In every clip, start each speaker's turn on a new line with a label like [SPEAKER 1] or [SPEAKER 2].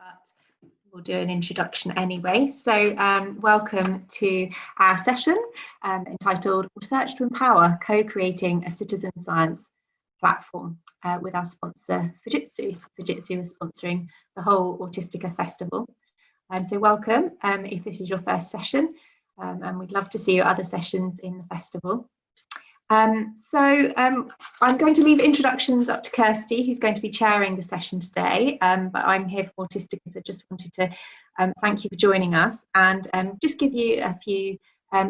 [SPEAKER 1] but we'll do an introduction anyway. So welcome to our session entitled Research to Empower, Co-Creating a Citizen Science Platform with our sponsor Fujitsu. Fujitsu is sponsoring the whole Autistica festival. So welcome if this is your first session, and we'd love to see your other sessions in the festival. I'm going to leave introductions up to Kirstie, who's going to be chairing the session today, but I'm here for Autistica, so just wanted to thank you for joining us and just give you a few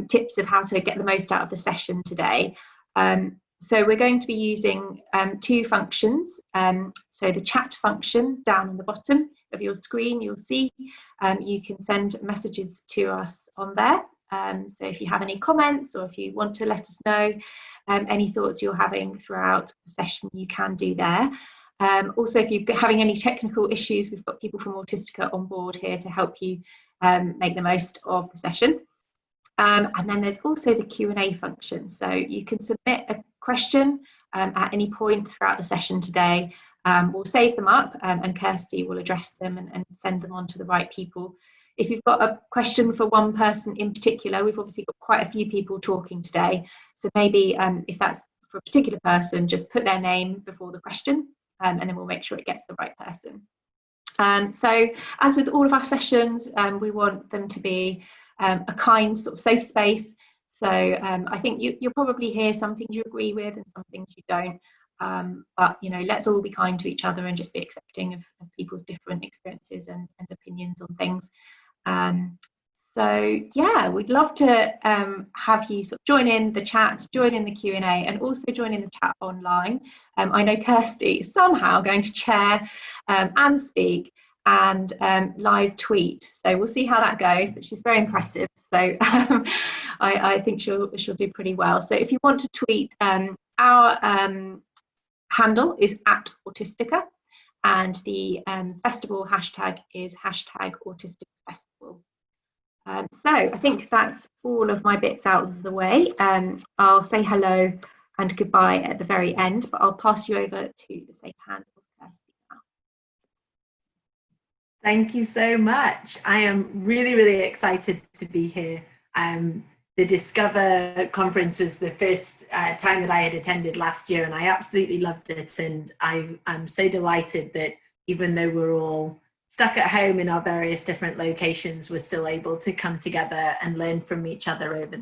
[SPEAKER 1] tips of how to get the most out of the session today. So we're going to be using two functions. So the chat function down on the bottom of your screen, you'll see you can send messages to us on there. So if you have any comments or if you want to let us know any thoughts you're having throughout the session, you can do there. Also, if you're having any technical issues, we've got people from Autistica on board here to help you make the most of the session. And then there's also the Q&A function. So you can submit a question at any point throughout the session today. We'll save them up and Kirstie will address them and send them on to the right people. If you've got a question for one person in particular, we've obviously got quite a few people talking today. So maybe if that's for a particular person, just put their name before the question and then we'll make sure it gets the right person. So as with all of our sessions, we want them to be a kind sort of safe space. So I think you'll probably hear some things you agree with and some things you don't. But you know, let's all be kind to each other and just be accepting of people's different experiences and opinions on things. So yeah, we'd love to have you sort of join in the chat, join in the Q&A, and also join in the chat online. I know Kirstie is somehow going to chair and speak and live tweet, so we'll see how that goes, but she's very impressive, so I think she'll do pretty well. So if you want to tweet, our handle is @Autistica, and the festival hashtag is #AutisticFestival. So I think that's all of my bits out of the way. I'll say hello and goodbye at the very end, but I'll pass you over to the safe hands of Kirstie now.
[SPEAKER 2] Thank you so much. I am really excited to be here. The Discover conference was the first time that I had attended last year, and I absolutely loved it. And I'm so delighted that even though we're all stuck at home in our various different locations, we're still able to come together and learn from each other over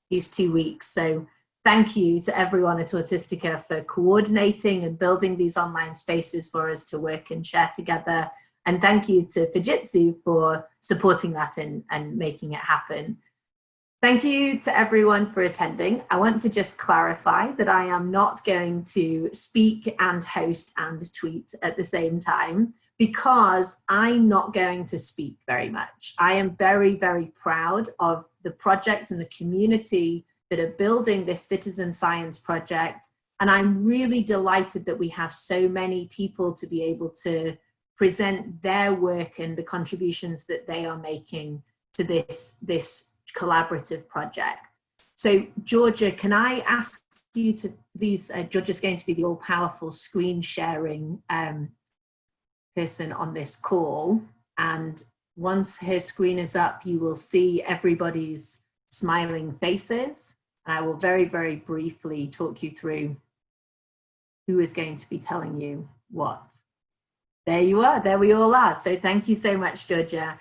[SPEAKER 2] these 2 weeks. So thank you to everyone at Autistica for coordinating and building these online spaces for us to work and share together. And thank you to Fujitsu for supporting that and making it happen. Thank you to everyone for attending. I want to just clarify that I am not going to speak and host and tweet at the same time, because I'm not going to speak very much. I am very proud of the project and the community that are building this citizen science project. And I'm really delighted that we have so many people to be able to present their work and the contributions that they are making to this collaborative project. So Georgia, can I ask you to please, Georgia's going to be the all-powerful screen sharing person on this call, and once her screen is up, you will see everybody's smiling faces, and I will very briefly talk you through who is going to be telling you what. There you are, there we all are. So thank you so much, Georgia.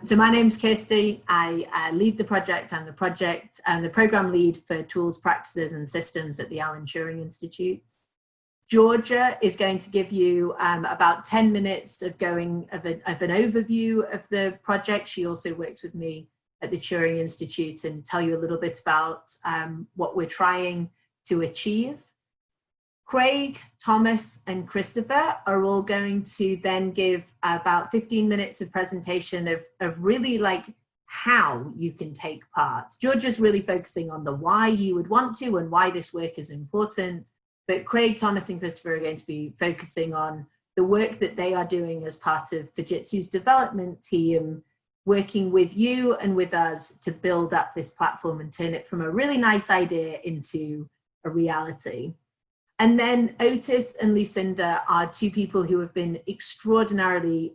[SPEAKER 2] So my name's Kirstie. I lead the project. I'm the program lead for tools, practices and systems at the Alan Turing Institute. Georgia is going to give you about 10 minutes of an overview of the project. She also works with me at the Turing Institute, and tell you a little bit about what we're trying to achieve. Craig, Thomas and Christopher are all going to then give about 15 minutes of presentation of really like how you can take part. Georgia's really focusing on the why you would want to and why this work is important. But Craig, Thomas and Christopher are going to be focusing on the work that they are doing as part of Fujitsu's development team, working with you and with us to build up this platform and turn it from a really nice idea into a reality. And then Otis and Lucinda are two people who have been extraordinarily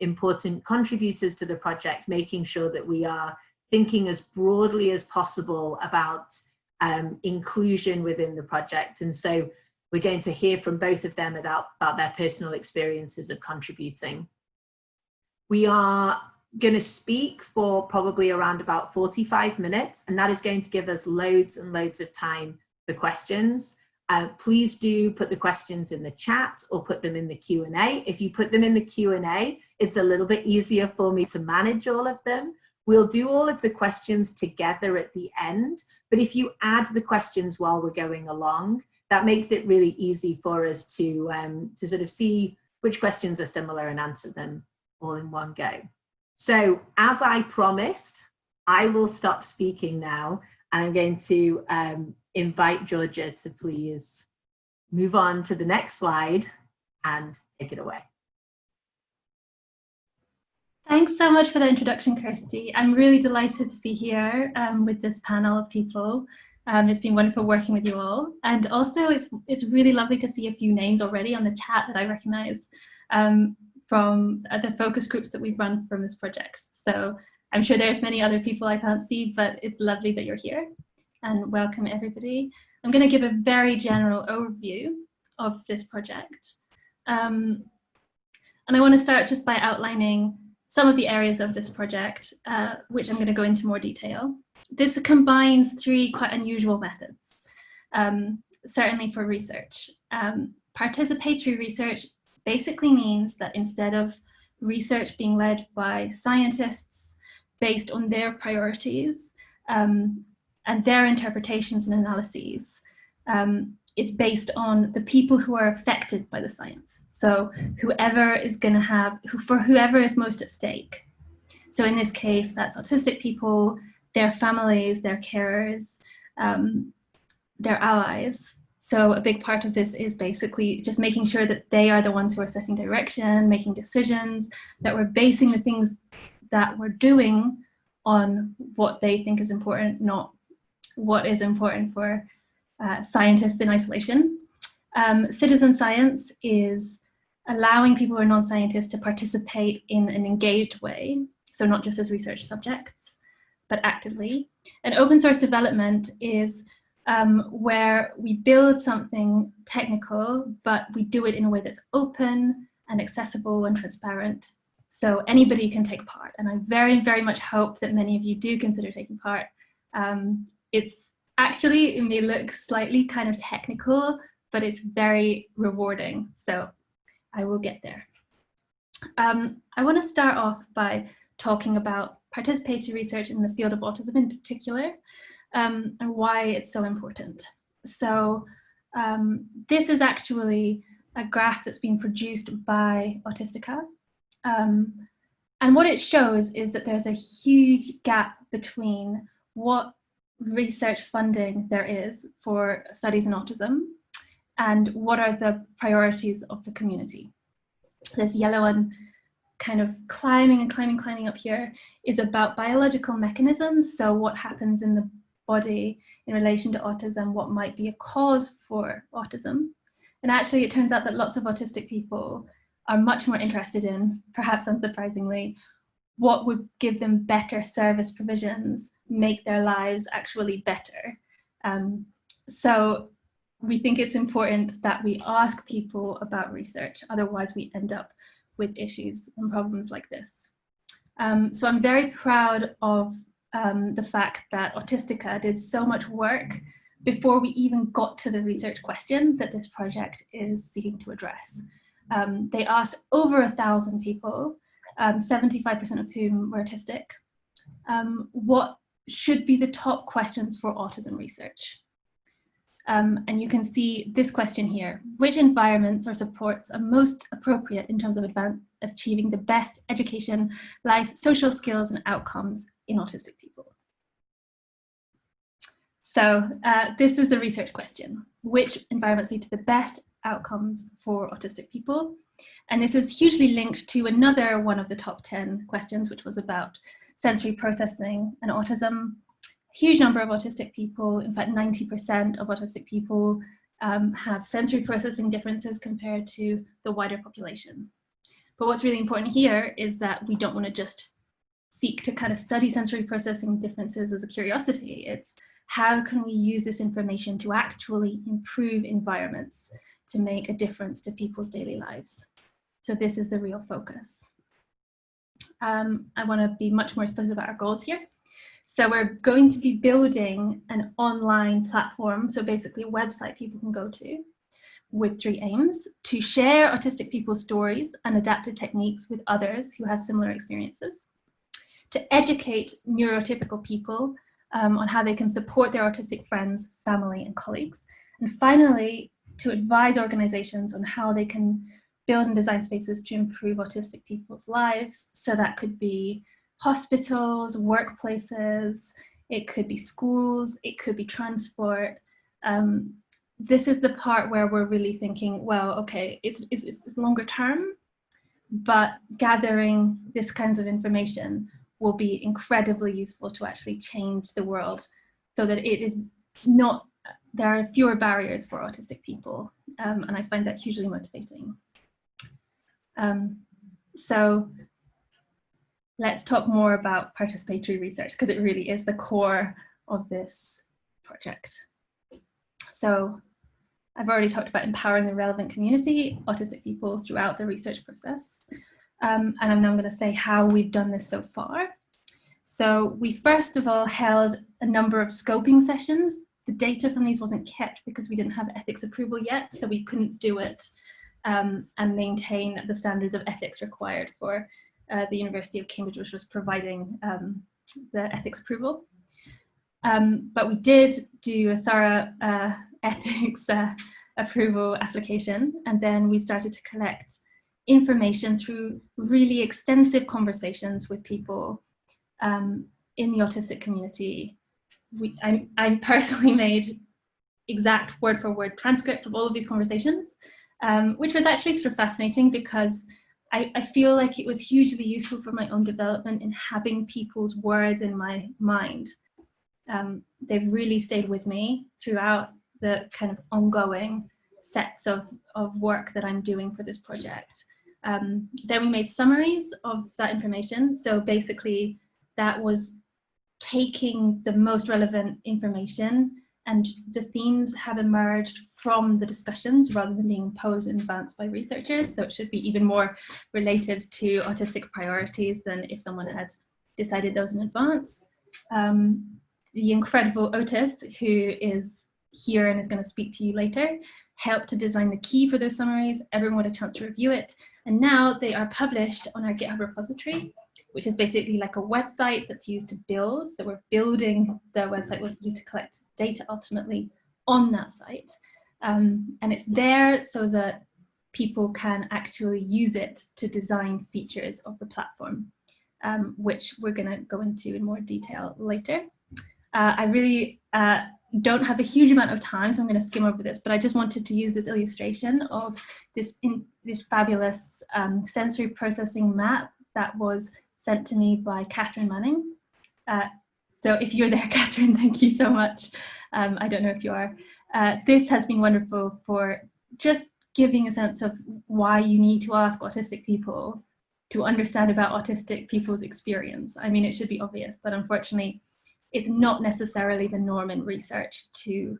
[SPEAKER 2] important contributors to the project, making sure that we are thinking as broadly as possible about inclusion within the project. And so we're going to hear from both of them about their personal experiences of contributing. We are going to speak for probably around about 45 minutes, and that is going to give us loads and loads of time for questions. Please do put the questions in the chat or put them in the Q&A. If you put them in the Q&A, it's a little bit easier for me to manage all of them. We'll do all of the questions together at the end, but if you add the questions while we're going along, that makes it really easy for us to sort of see which questions are similar and answer them all in one go. So as I promised, I will stop speaking now, and I'm going to invite Georgia to please move on to the next slide and take it away.
[SPEAKER 3] Thanks so much for the introduction, Kirstie. I'm really delighted to be here with this panel of people. It's been wonderful working with you all. And also it's really lovely to see a few names already on the chat that I recognize from the focus groups that we've run from this project. So I'm sure there's many other people I can't see, but it's lovely that you're here. And welcome everybody. I'm going to give a very general overview of this project. And I want to start just by outlining some of the areas of this project, which I'm going to go into more detail. This combines three quite unusual methods, certainly for research. Participatory research basically means that instead of research being led by scientists based on their priorities and their interpretations and analyses, it's based on the people who are affected by the science. So whoever is going to have, whoever is most at stake. So in this case, that's autistic people, their families, their carers, their allies. So a big part of this is basically just making sure that they are the ones who are setting direction, making decisions, that we're basing the things that we're doing on what they think is important, not what is important for scientists in isolation. Citizen science is allowing people who are non-scientists to participate in an engaged way, so not just as research subjects, but actively. And open source development is where we build something technical, but we do it in a way that's open and accessible and transparent, so anybody can take part. And I very, very much hope that many of you do consider taking part. It's actually, it may look slightly kind of technical, but it's very rewarding. So I will get there. I want to start off by talking about participatory research in the field of autism in particular, and why it's so important. So this is actually a graph that's been produced by Autistica. And what it shows is that there's a huge gap between what research funding there is for studies in autism and what are the priorities of the community. This yellow one kind of climbing and climbing, climbing up here is about biological mechanisms. So what happens in the body in relation to autism, what might be a cause for autism. And actually it turns out that lots of autistic people are much more interested in, perhaps unsurprisingly, what would give them better service provisions, make their lives actually better. So we think it's important that we ask people about research, otherwise we end up with issues and problems like this. So I'm very proud of the fact that Autistica did so much work before we even got to the research question that this project is seeking to address. They asked over 1,000 people, 75% of whom were autistic, what should be the top questions for autism research. And you can see this question here: which environments or supports are most appropriate in terms of achieving the best education, life, social skills and outcomes in autistic people? So this is the research question: which environments lead to the best outcomes for autistic people? And this is hugely linked to another one of the top 10 questions, which was about sensory processing and autism. Huge number of autistic people, in fact 90% of autistic people, have sensory processing differences compared to the wider population. But what's really important here is that we don't want to just seek to kind of study sensory processing differences as a curiosity. It's how can we use this information to actually improve environments to make a difference to people's daily lives. So this is the real focus. I want to be much more explicit about our goals here. So we're going to be building an online platform, so basically a website people can go to, with 3 aims: to share autistic people's stories and adaptive techniques with others who have similar experiences, to educate neurotypical people on how they can support their autistic friends, family, and colleagues, and finally, to advise organizations on how they can build and design spaces to improve autistic people's lives. So that could be hospitals, workplaces, it could be schools, it could be transport. This is the part where we're really thinking, well, okay, it's longer term, but gathering this kinds of information will be incredibly useful to actually change the world so that it is not, there are fewer barriers for autistic people. And I find that hugely motivating. So let's talk more about participatory research, because it really is the core of this project. So I've already talked about empowering the relevant community, autistic people, throughout the research process. And I'm now going to say how we've done this so far. So we first of all held a number of scoping sessions. The data from these wasn't kept because we didn't have ethics approval yet, so we couldn't do it and maintain the standards of ethics required for the University of Cambridge, which was providing the ethics approval. But we did do a thorough ethics approval application, and then we started to collect information through really extensive conversations with people in the autistic community. I personally made exact word-for-word transcripts of all of these conversations, which was actually sort of fascinating because I feel like it was hugely useful for my own development in having people's words in my mind. They've really stayed with me throughout the kind of ongoing sets of work that I'm doing for this project. Then we made summaries of that information. So basically that was taking the most relevant information, and the themes have emerged from the discussions rather than being imposed in advance by researchers. So it should be even more related to autistic priorities than if someone had decided those in advance. The incredible Otis, who is here and is going to speak to you later, helped to design the key for those summaries. Everyone had a chance to review it. And now they are published on our GitHub repository, which is basically like a website that's used to build. So we're building the website we'll use to collect data ultimately on that site. And it's there so that people can actually use it to design features of the platform, which we're going to go into in more detail later. I really don't have a huge amount of time, so I'm going to skim over this, but I just wanted to use this illustration of this fabulous sensory processing map that was sent to me by Catherine Manning. So if you're there, Catherine, thank you so much. I don't know if you are. This has been wonderful for just giving a sense of why you need to ask autistic people to understand about autistic people's experience. I mean, it should be obvious, but unfortunately, it's not necessarily the norm in research to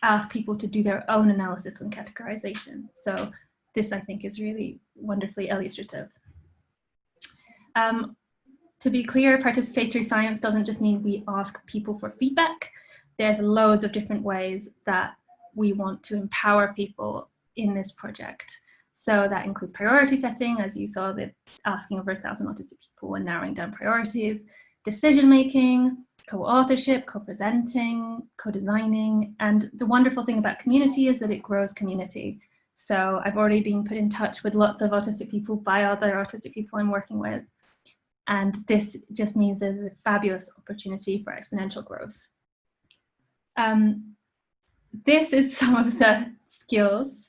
[SPEAKER 3] ask people to do their own analysis and categorization. So this, I think, is really wonderfully illustrative. To be clear, participatory science doesn't just mean we ask people for feedback. There's loads of different ways that we want to empower people in this project. So that includes priority setting, as you saw, the asking over 1,000 autistic people and narrowing down priorities, decision-making, co-authorship, co-presenting, co-designing. And the wonderful thing about community is that it grows community. So I've already been put in touch with lots of autistic people by other autistic people I'm working with. And this just means there's a fabulous opportunity for exponential growth. This is some of the skills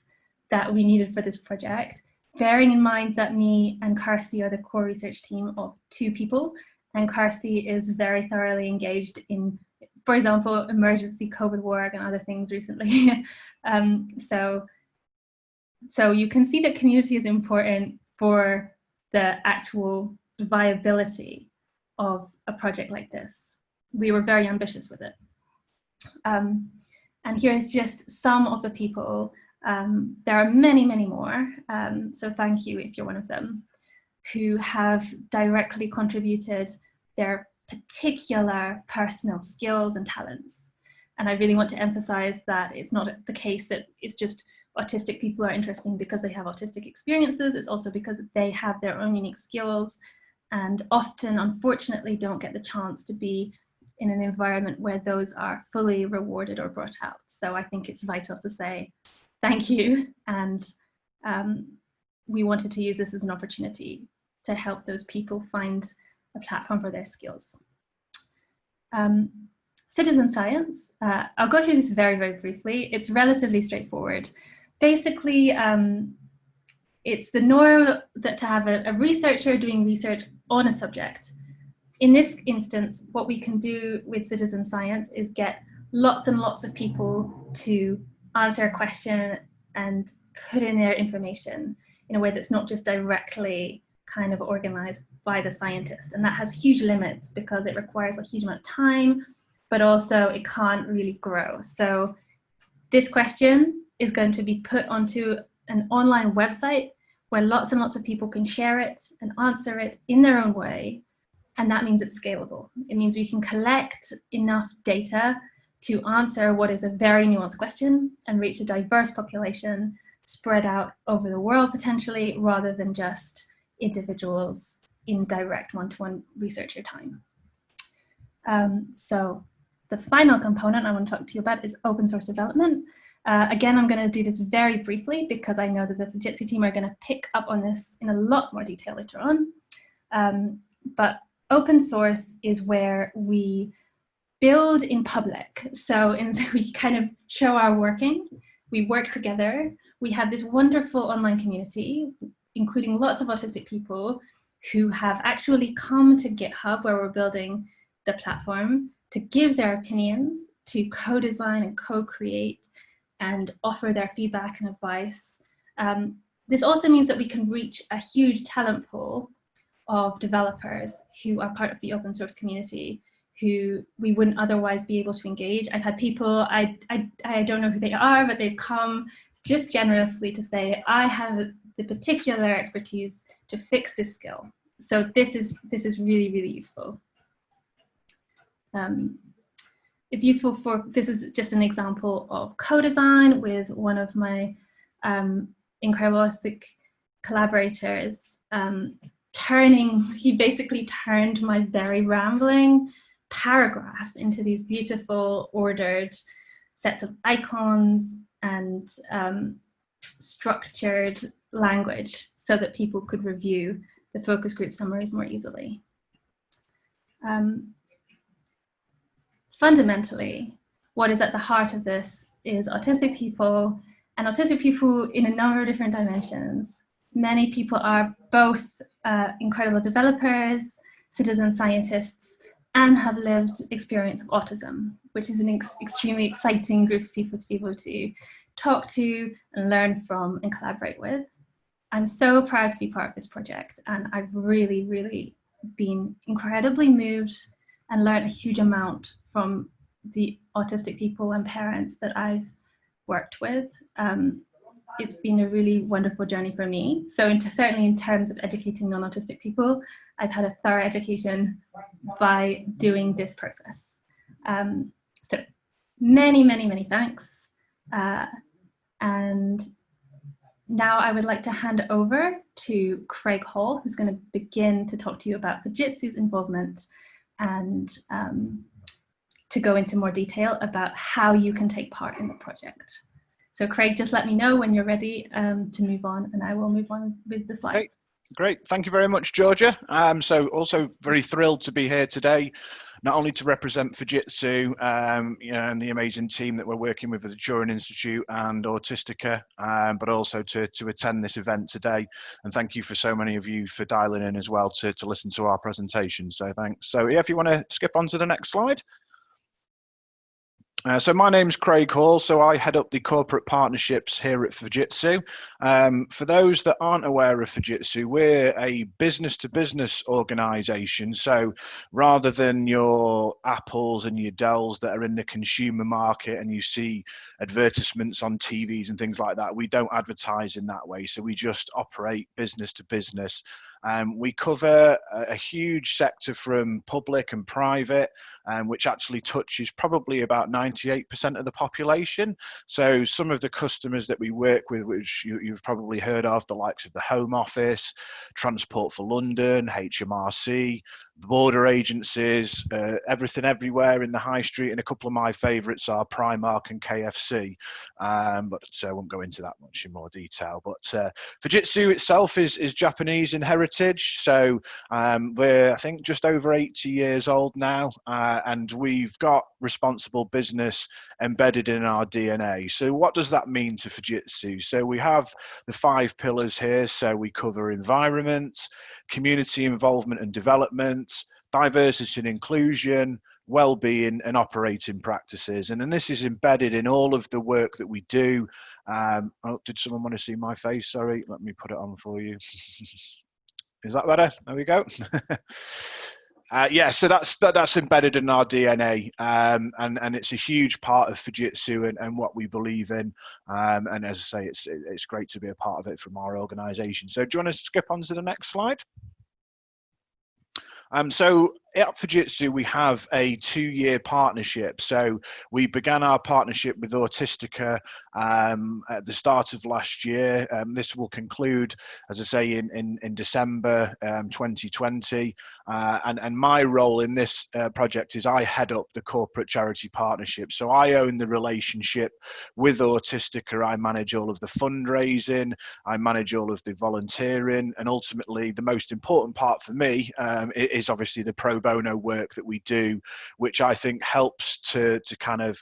[SPEAKER 3] that we needed for this project, bearing in mind that me and Kirstie are the core research team of 2 people, and Kirstie is very thoroughly engaged in for example, emergency COVID work and other things recently. So you can see that community is important for the actual viability of a project like this. We were very ambitious with it. And here's just some of the people. There are many, many more. So thank you if you're one of them, who have directly contributed their particular personal skills and talents. And I really want to emphasize that it's not the case that it's just autistic people are interesting because they have autistic experiences. It's also because they have their own unique skills and often, unfortunately, don't get the chance to be in an environment where those are fully rewarded or brought out. So I think it's vital to say thank you. And we wanted to use this as an opportunity to help those people find a platform for their skills. Citizen science, I'll go through this very, very briefly. It's relatively straightforward. Basically, it's the norm that to have a researcher doing research on a subject. In this instance, what we can do with citizen science is get lots and lots of people to answer a question and put in their information in a way that's not just directly kind of organized by the scientist. And that has huge limits because it requires a huge amount of time, but also it can't really grow. So this question is going to be put onto an online website where lots and lots of people can share it and answer it in their own way. And that means it's scalable. It means we can collect enough data to answer what is a very nuanced question and reach a diverse population spread out over the world potentially, rather than just individuals in direct one-to-one researcher time. So the final component I want to talk to you about is open source development. Again, I'm going to do this very briefly because I know that the Fujitsu team are going to pick up on this in a lot more detail later on. But open source is where we build in public. So we kind of show our working, we work together, we have this wonderful online community, including lots of autistic people who have actually come to GitHub, where we're building the platform, to give their opinions, to co-design and co-create and offer their feedback and advice. This also means that we can reach a huge talent pool of developers who are part of the open source community who we wouldn't otherwise be able to engage. I've had people, I don't know who they are, but they've come just generously to say, I have the particular expertise to fix this skill. So this is really, really useful. It's useful for, this is just an example of co-design with one of my incredible autistic collaborators, he basically turned my very rambling paragraphs into these beautiful ordered sets of icons and structured language so that people could review the focus group summaries more easily. Fundamentally, what is at the heart of this is autistic people, and autistic people in a number of different dimensions. Many people are both incredible developers, citizen scientists, and have lived experience of autism, which is an extremely exciting group of people to be able to talk to and learn from and collaborate with. I'm so proud to be part of this project, and I've really, really been incredibly moved and learned a huge amount from the autistic people and parents that I've worked with. It's been a really wonderful journey for me. So certainly in terms of educating non-autistic people, I've had a thorough education by doing this process. So many, many, many thanks. And now I would like to hand over to Craig Hall, who's going to begin to talk to you about Fujitsu's involvement and to go into more detail about how you can take part in the project. So Craig, just let me know when you're ready to move on, and I will move on with the slides.
[SPEAKER 4] Great. Thank you very much, Georgia. So also very thrilled to be here today, not only to represent Fujitsu and the amazing team that we're working with at the Turing Institute and Autistica, but also to attend this event today. And thank you for so many of you for dialing in as well to listen to our presentation. So thanks. So yeah, if you want to skip on to the next slide. So my name's Craig Hall, so I head up the corporate partnerships here at Fujitsu. For those that aren't aware of Fujitsu, we're a business-to-business organisation. So rather than your Apples and your Dells that are in the consumer market and you see advertisements on TVs and things like that, we don't advertise in that way. So we just operate business-to-business. We cover a huge sector from public and private, which actually touches probably about 98% of the population. So some of the customers that we work with, which you've probably heard of, the likes of the Home Office, Transport for London, HMRC, border agencies, everything everywhere in the high street, and a couple of my favourites are Primark and KFC, but I won't go into that much in more detail. But Fujitsu itself is Japanese in heritage, so we're I think just over 80 years old now, and we've got responsible business embedded in our DNA. So what does that mean to Fujitsu? So we have the 5 pillars here. So we cover environment, community involvement and development, diversity and inclusion, well-being and operating practices. And then this is embedded in all of the work that we do. Oh, did someone want to see my face? Sorry, let me put it on for you. Is that better? There we go. Yeah, so that's embedded in our DNA, and it's a huge part of Fujitsu and what we believe in. And as I say, it's great to be a part of it from our organisation. So do you want to skip on to the next slide? So at Fujitsu, we have a 2-year partnership. So we began our partnership with Autistica at the start of last year. This will conclude, as I say, in December 2020. And my role in this project is I head up the corporate charity partnership. So I own the relationship with Autistica. I manage all of the fundraising, I manage all of the volunteering, and ultimately the most important part for me is obviously the pro bono work that we do, which I think helps to kind of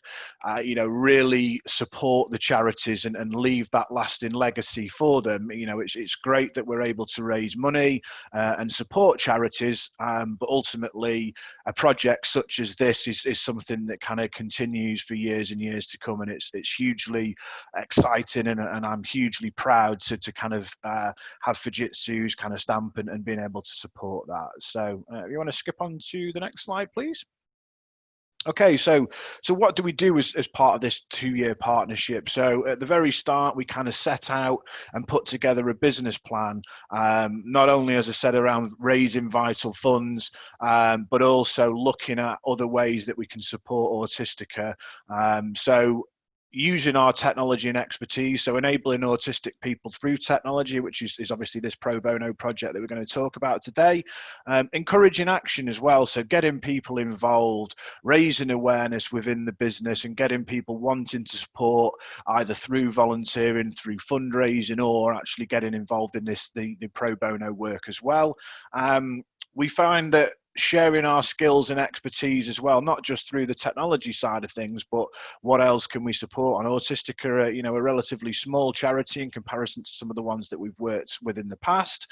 [SPEAKER 4] really support the charities and leave that lasting legacy for them. It's great that we're able to raise money and support charities, but ultimately a project such as this is something that kind of continues for years and years to come, and it's hugely exciting, and I'm hugely proud to kind of have Fujitsu's kind of stamp and being able to support that. So you want to skip on to the next slide, please? Okay, so what do we do as part of this 2-year partnership? So at the very start, we kind of set out and put together a business plan, not only, as I said, around raising vital funds, but also looking at other ways that we can support Autistica. So using our technology and expertise, so enabling autistic people through technology, which is obviously this pro bono project that we're going to talk about today, encouraging action as well, so getting people involved, raising awareness within the business and getting people wanting to support either through volunteering, through fundraising, or actually getting involved in the pro bono work as well. We find that sharing our skills and expertise as well, not just through the technology side of things, but what else can we support? On Autistica, a relatively small charity in comparison to some of the ones that we've worked with in the past.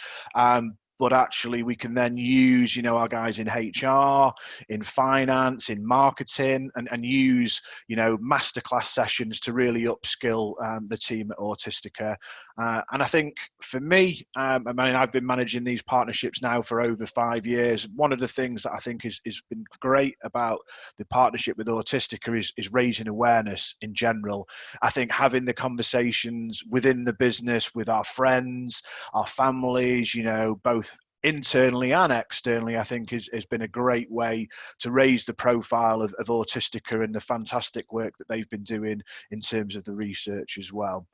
[SPEAKER 4] But actually we can then use, our guys in HR, in finance, in marketing, and use, masterclass sessions to really upskill the team at Autistica. And I think for me, I've been managing these partnerships now for over 5 years. One of the things that I think has been great about the partnership with Autistica is raising awareness in general. I think having the conversations within the business with our friends, our families, both internally and externally, I think has been a great way to raise the profile of Autistica and the fantastic work that they've been doing in terms of the research as well.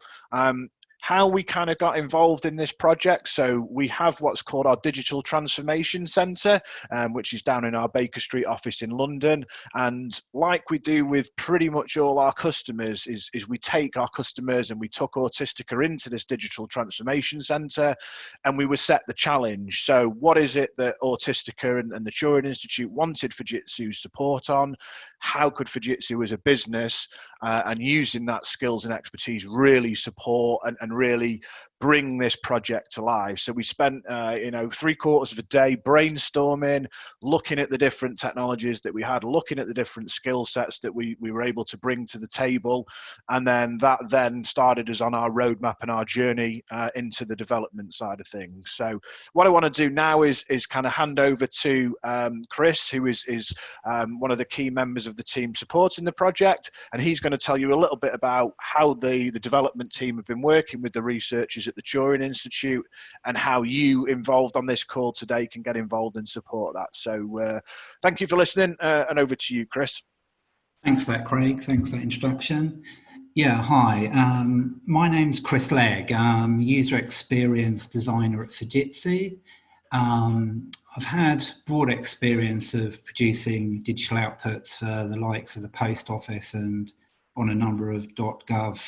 [SPEAKER 4] How we kind of got involved in this project. So we have what's called our Digital Transformation Centre, which is down in our Baker Street office in London. And like we do with pretty much all our customers, is we take our customers, and we took Autistica into this Digital Transformation Centre, and we were set the challenge. So what is it that Autistica and the Turing Institute wanted Fujitsu's support on? How could Fujitsu as a business and using that skills and expertise really support and really bring this project to life. So we spent, 3/4 of a day brainstorming, looking at the different technologies that we had, looking at the different skill sets that we were able to bring to the table. And then that then started us on our roadmap and our journey into the development side of things. So what I want to do now is kind of hand over to Chris, who is one of the key members of the team supporting the project, and he's going to tell you a little bit about how the development team have been working with the researchers at the Turing Institute, and how you involved on this call today can get involved and support that. So thank you for listening, and over to you, Chris.
[SPEAKER 5] Thanks for that, Craig. Thanks for that introduction. Yeah, hi. My name's Chris Legg. I'm user experience designer at Fujitsu. I've had broad experience of producing digital outputs, the likes of the post office, and on a number of .gov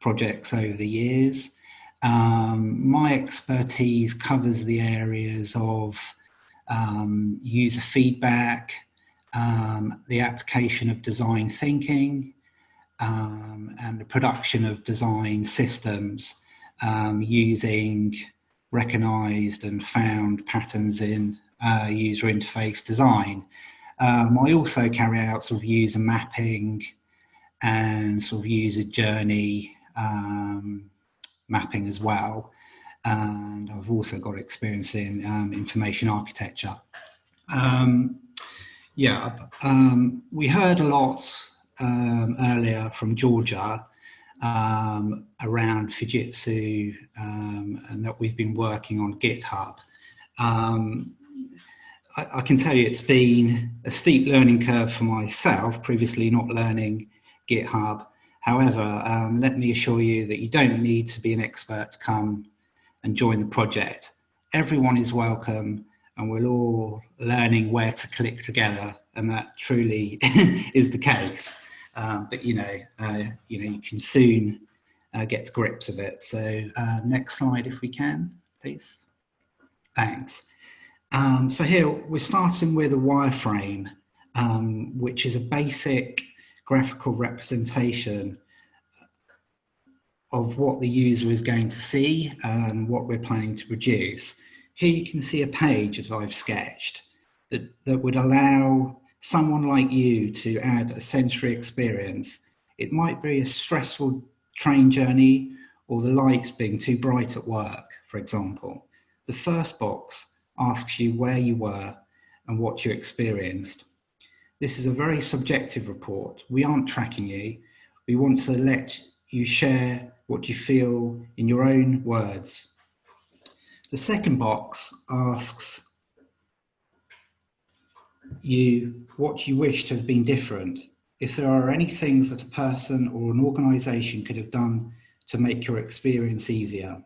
[SPEAKER 5] projects over the years. My expertise covers the areas of user feedback, the application of design thinking, and the production of design systems using recognized and found patterns in user interface design. I also carry out sort of user mapping and sort of user journey mapping as well. And I've also got experience in information architecture. We heard a lot earlier from Georgia around Fujitsu and that we've been working on GitHub. I can tell you it's been a steep learning curve for myself, previously not learning GitHub. However, let me assure you that you don't need to be an expert to come and join the project. Everyone is welcome, and we're all learning where to click together, and that truly is the case. But you can soon get to grips with it. So next slide, if we can, please. Thanks. So here we're starting with a wireframe, which is a basic graphical representation of what the user is going to see and what we're planning to produce. Here you can see a page that I've sketched that would allow someone like you to add a sensory experience. It might be a stressful train journey or the lights being too bright at work, for example. The first box asks you where you were and what you experienced. This is a very subjective report. We aren't tracking you. We want to let you share what you feel in your own words. The second box asks you what you wish to have been different. If there are any things that a person or an organization could have done to make your experience easier.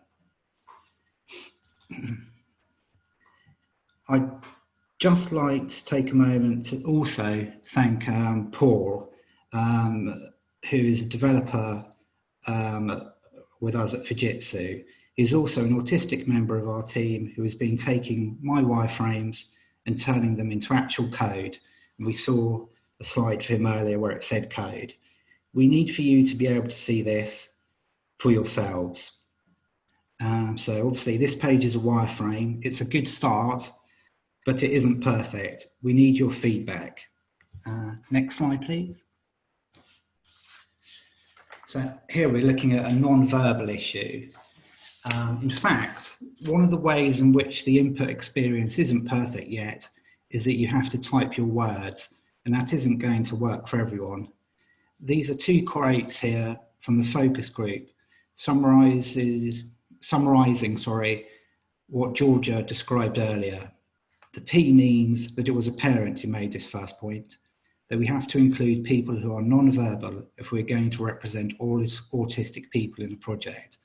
[SPEAKER 5] I'd just like to take a moment to also thank Paul, who is a developer with us at Fujitsu. He's also an autistic member of our team who has been taking my wireframes and turning them into actual code. And we saw a slide for him earlier where it said code. We need for you to be able to see this for yourselves. So obviously this page is a wireframe. It's a good start, but it isn't perfect. We need your feedback. Next slide, please. So here we're looking at a non-verbal issue. In fact, one of the ways in which the input experience isn't perfect yet is that you have to type your words, and that isn't going to work for everyone. These are two quotes here from the focus group summarizing what Georgia described earlier. The P means that it was a parent who made this first point, that we have to include people who are non-verbal if we're going to represent all autistic people in the project.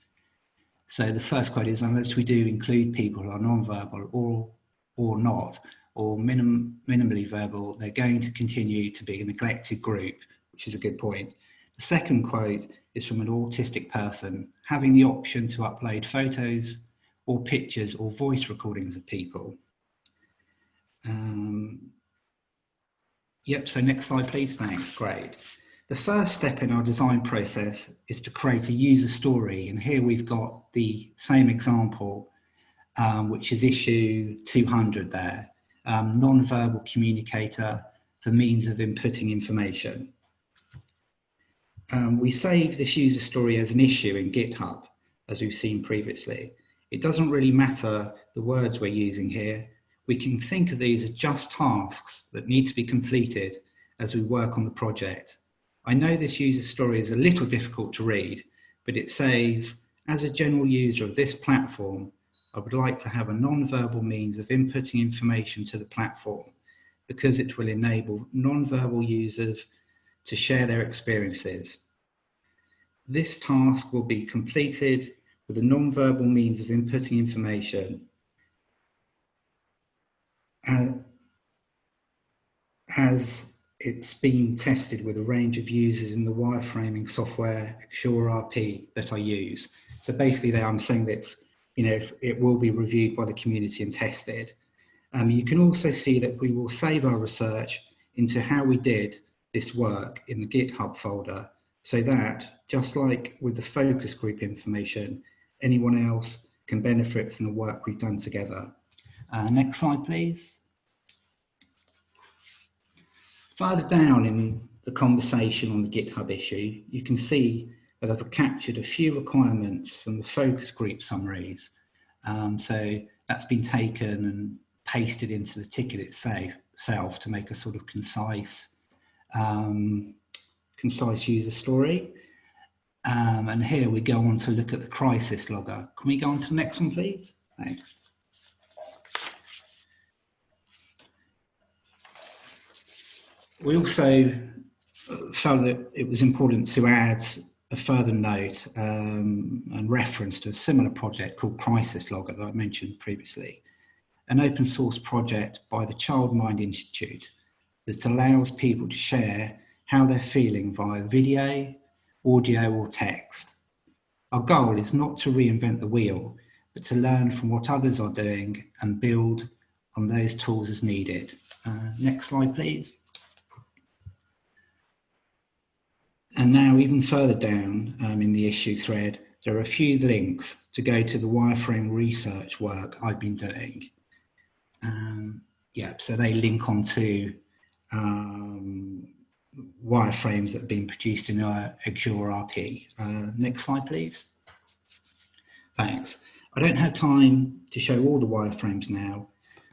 [SPEAKER 5] So the first quote is, unless we do include people who are non-verbal or not, or minimally verbal, they're going to continue to be a neglected group, which is a good point. The second quote is from an autistic person having the option to upload photos or pictures or voice recordings of people. Yep, so next slide, please. Thanks, great. The first step in our design process is to create a user story, and here we've got the same example, which is issue 200 there, non-verbal communicator for means of inputting information. We save this user story as an issue in GitHub, as we've seen previously. It doesn't really matter the words we're using here. We can think of these as just tasks that need to be completed as we work on the project. I know this user story is a little difficult to read, but it says, as a general user of this platform, I would like to have a non-verbal means of inputting information to the platform because it will enable non-verbal users to share their experiences. This task will be completed with a non-verbal means of inputting information as it's been tested with a range of users in the wireframing software XureRP that I use. So basically there I'm saying that it will be reviewed by the community and tested. You can also see that we will save our research into how we did this work in the GitHub folder, so that, just like with the focus group information, anyone else can benefit from the work we've done together. Next slide, please. Further down in the conversation on the GitHub issue, you can see that I've captured a few requirements from the focus group summaries. So that's been taken and pasted into the ticket itself to make a sort of concise user story. And here we go on to look at the crisis logger. Can we go on to the next one, please? Thanks. We also felt that it was important to add a further note and reference to a similar project called Crisis Logger that I mentioned previously, an open source project by the Child Mind Institute that allows people to share how they're feeling via video, audio or text. Our goal is not to reinvent the wheel, but to learn from what others are doing and build on those tools as needed. Next slide, please. And now even further down in the issue thread, there are a few links to go to the wireframe research work I've been doing. So they link onto wireframes that have been produced in XureRP. Next slide, please. Thanks. I don't have time to show all the wireframes now,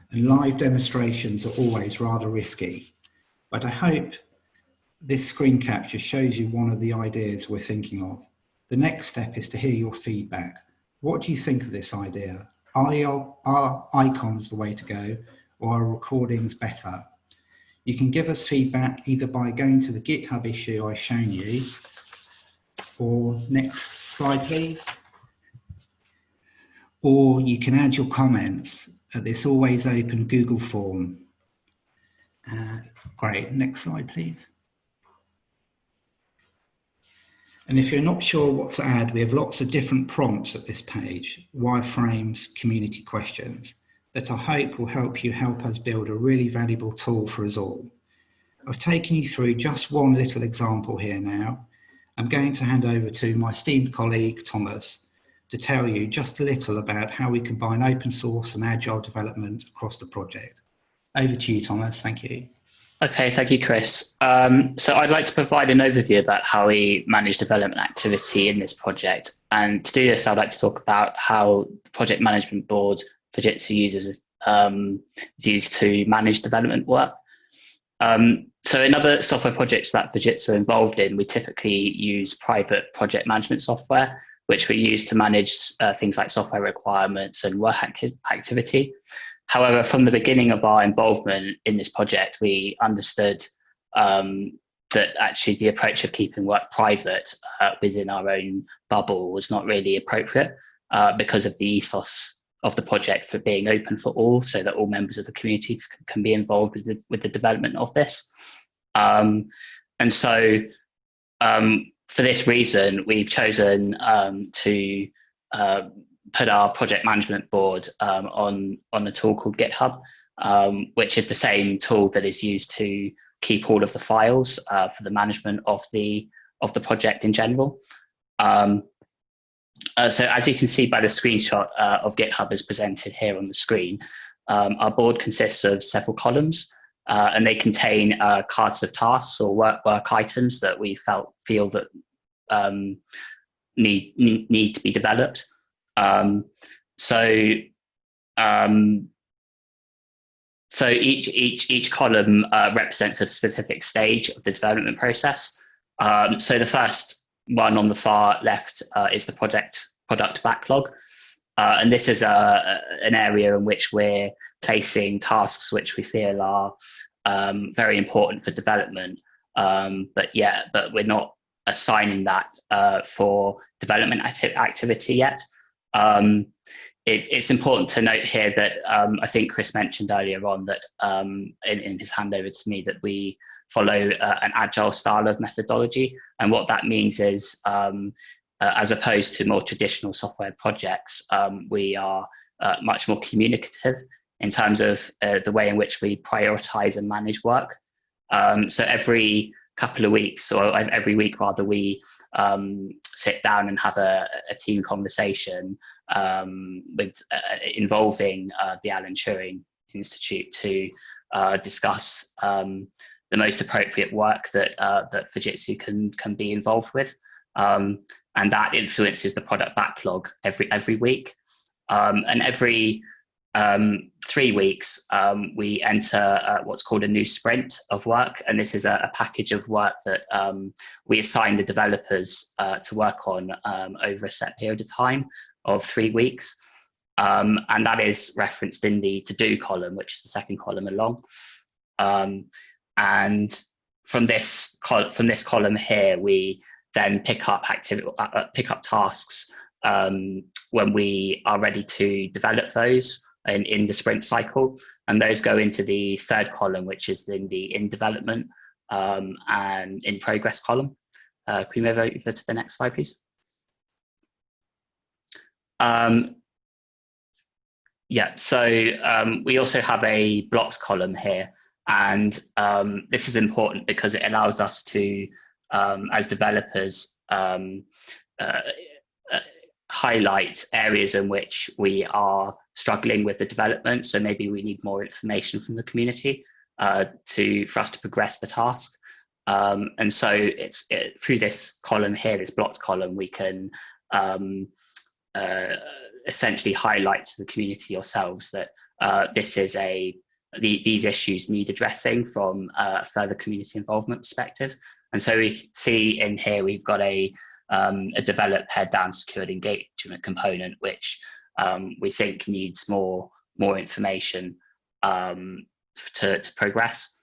[SPEAKER 5] and live demonstrations are always rather risky, but I hope this screen capture shows you one of the ideas we're thinking of. The next step is to hear your feedback. What do you think of this idea? Are icons the way to go, or are recordings better? You can give us feedback either by going to the GitHub issue I've shown you, or next slide, please. Or you can add your comments at this always open Google form. Great, next slide, please. And if you're not sure what to add, we have lots of different prompts at this page, wireframes, community questions, that I hope will help us build a really valuable tool for us all. I've taken you through just one little example here now. I'm going to hand over to my esteemed colleague, Thomas, to tell you just a little about how we combine open source and agile development across the project. Over to you, Thomas. Thank you.
[SPEAKER 6] Okay, thank you, Chris. So I'd like to provide an overview about how we manage development activity in this project. And to do this, I'd like to talk about how the project management board Fujitsu uses used to manage development work. So in other software projects that Fujitsu are involved in, we typically use private project management software, which we use to manage things like software requirements and work activity. However, from the beginning of our involvement in this project, we understood that actually the approach of keeping work private within our own bubble was not really appropriate because of the ethos of the project for being open for all, so that all members of the community can be involved with the development of this. And so for this reason, we've chosen to put our project management board on a tool called GitHub, which is the same tool that is used to keep all of the files for the management of the project in general. So as you can see by the screenshot of GitHub as presented here on the screen, our board consists of several columns, and they contain cards of tasks or work items that we feel that need to be developed. So each column represents a specific stage of the development process. So the first one on the far left is the product backlog. And this is an area in which we're placing tasks which we feel are very important for development, but we're not assigning that for development activity yet. It's important to note here that I think Chris mentioned earlier on that in his handover to me that we follow an agile style of methodology. And what that means is, as opposed to more traditional software projects, we are much more communicative in terms of the way in which we prioritize and manage work. So every couple of weeks, or every week rather, we sit down and have a team conversation with involving the Alan Turing Institute to discuss the most appropriate work that Fujitsu can be involved with, and that influences the product backlog every week. And every 3 weeks, we enter what's called a new sprint of work, and this is a package of work that we assign the developers to work on over a set period of time of 3 weeks, and that is referenced in the to-do column, which is the second column along. And from this column here, we then pick up tasks when we are ready to develop those in the sprint cycle, and those go into the third column, which is in development and in progress column. Can we move over to the next slide, please? So we also have a blocked column here, and this is important because it allows us to, as developers, highlight areas in which we are struggling with the development. So maybe we need more information from the community for us to progress the task. And so through this column here, this blocked column, we can essentially highlight to the community ourselves that these issues need addressing from a further community involvement perspective. And so we see in here we've got a develop head down secured engagement component, which we think needs more information to progress.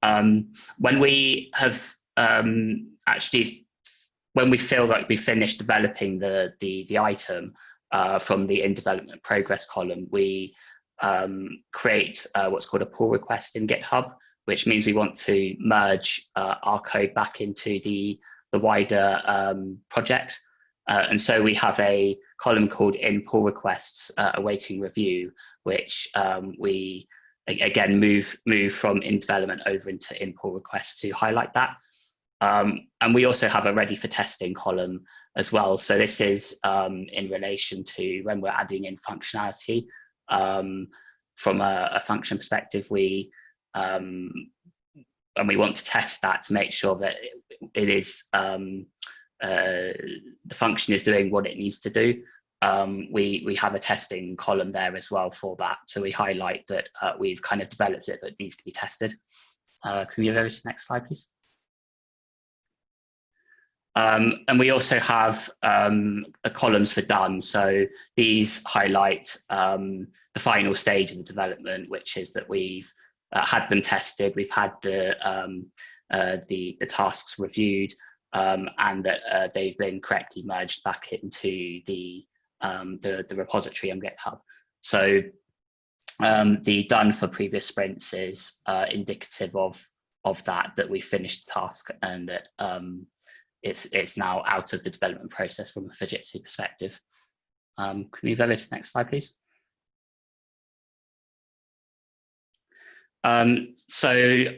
[SPEAKER 6] When we have when we feel like we finished developing the item from the in development progress column, we create what's called a pull request in GitHub, which means we want to merge our code back into the wider project. And so we have a column called in pull requests awaiting review, which we again move from in development over into in pull requests to highlight that. And we also have a ready for testing column as well. So this is in relation to when we're adding in functionality. From a function perspective, and we want to test that to make sure that it is the function is doing what it needs to do. We have a testing column there as well for that. So we highlight that we've kind of developed it, but it needs to be tested. Can we move over to the next slide, please? And we also have columns for done. So these highlight the final stage of the development, which is that we've had them tested, we've had the tasks reviewed, and that they've been correctly merged back into the repository on GitHub. So the done for previous sprints is indicative of that we finished the task, and that it's now out of the development process from a Fujitsu perspective. Can we move over to the next slide, please? So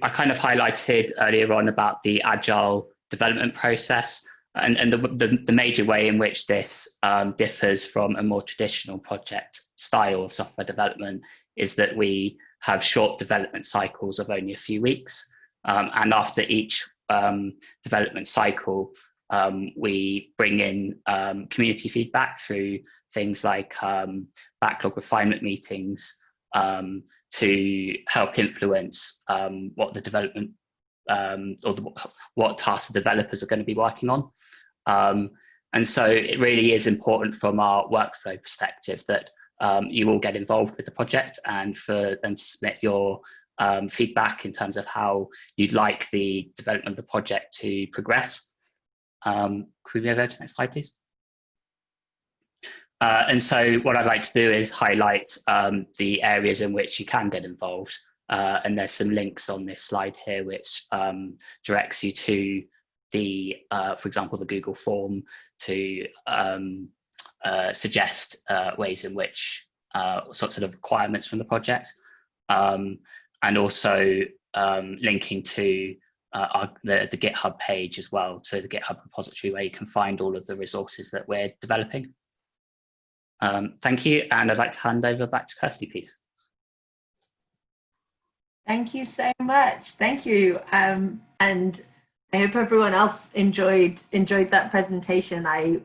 [SPEAKER 6] I kind of highlighted earlier on about the agile development process, and the major way in which this differs from a more traditional project style of software development is that we have short development cycles of only a few weeks. And after each development cycle, we bring in community feedback through things like backlog refinement meetings to help influence what the development what tasks the developers are going to be working on. And so it really is important from our workflow perspective that you all get involved with the project, and for them to submit your feedback in terms of how you'd like the development of the project to progress. Could we move over to the next slide, please? And so what I'd like to do is highlight the areas in which you can get involved. And there's some links on this slide here which directs you to the, for example, the Google form to suggest ways in which sorts of requirements from the project, and also linking to the GitHub page as well, so the GitHub repository where you can find all of the resources that we're developing. Thank you, and I'd like to hand over back to Kirstie, please.
[SPEAKER 2] Thank you so much. Thank you. And I hope everyone else enjoyed that presentation. I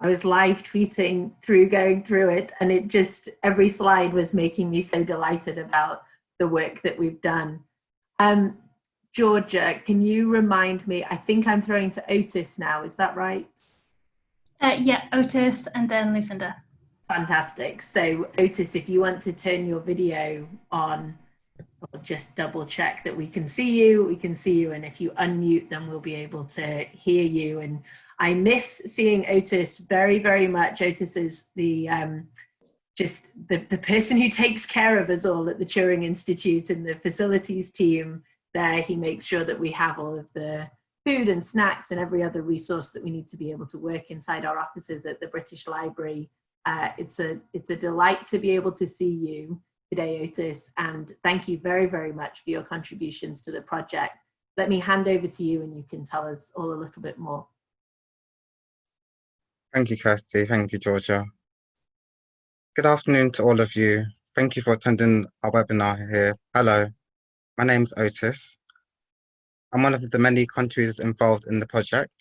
[SPEAKER 2] was live tweeting going through it, and it just, every slide was making me so delighted about the work that we've done. Georgia, can you remind me, I think I'm throwing to Otis now, is that right?
[SPEAKER 3] Yeah, Otis and then Lucinda.
[SPEAKER 2] Fantastic. So Otis, if you want to turn your video on, I'll just double check that we can see you, and if you unmute, then we'll be able to hear you. And I miss seeing Otis very, very much. Otis is the just the person who takes care of us all at the Turing Institute and the facilities team there. He makes sure that we have all of the food and snacks and every other resource that we need to be able to work inside our offices at the British Library. It's a delight to be able to see you today, Otis, and thank you very, very much for your contributions to the project. Let me hand over to you and you can tell us all a little bit more.
[SPEAKER 7] Thank you, Kirstie. Thank you, Georgia. Good afternoon to all of you. Thank you for attending our webinar here. Hello, my name's Otis. I'm one of the many contributors involved in the project.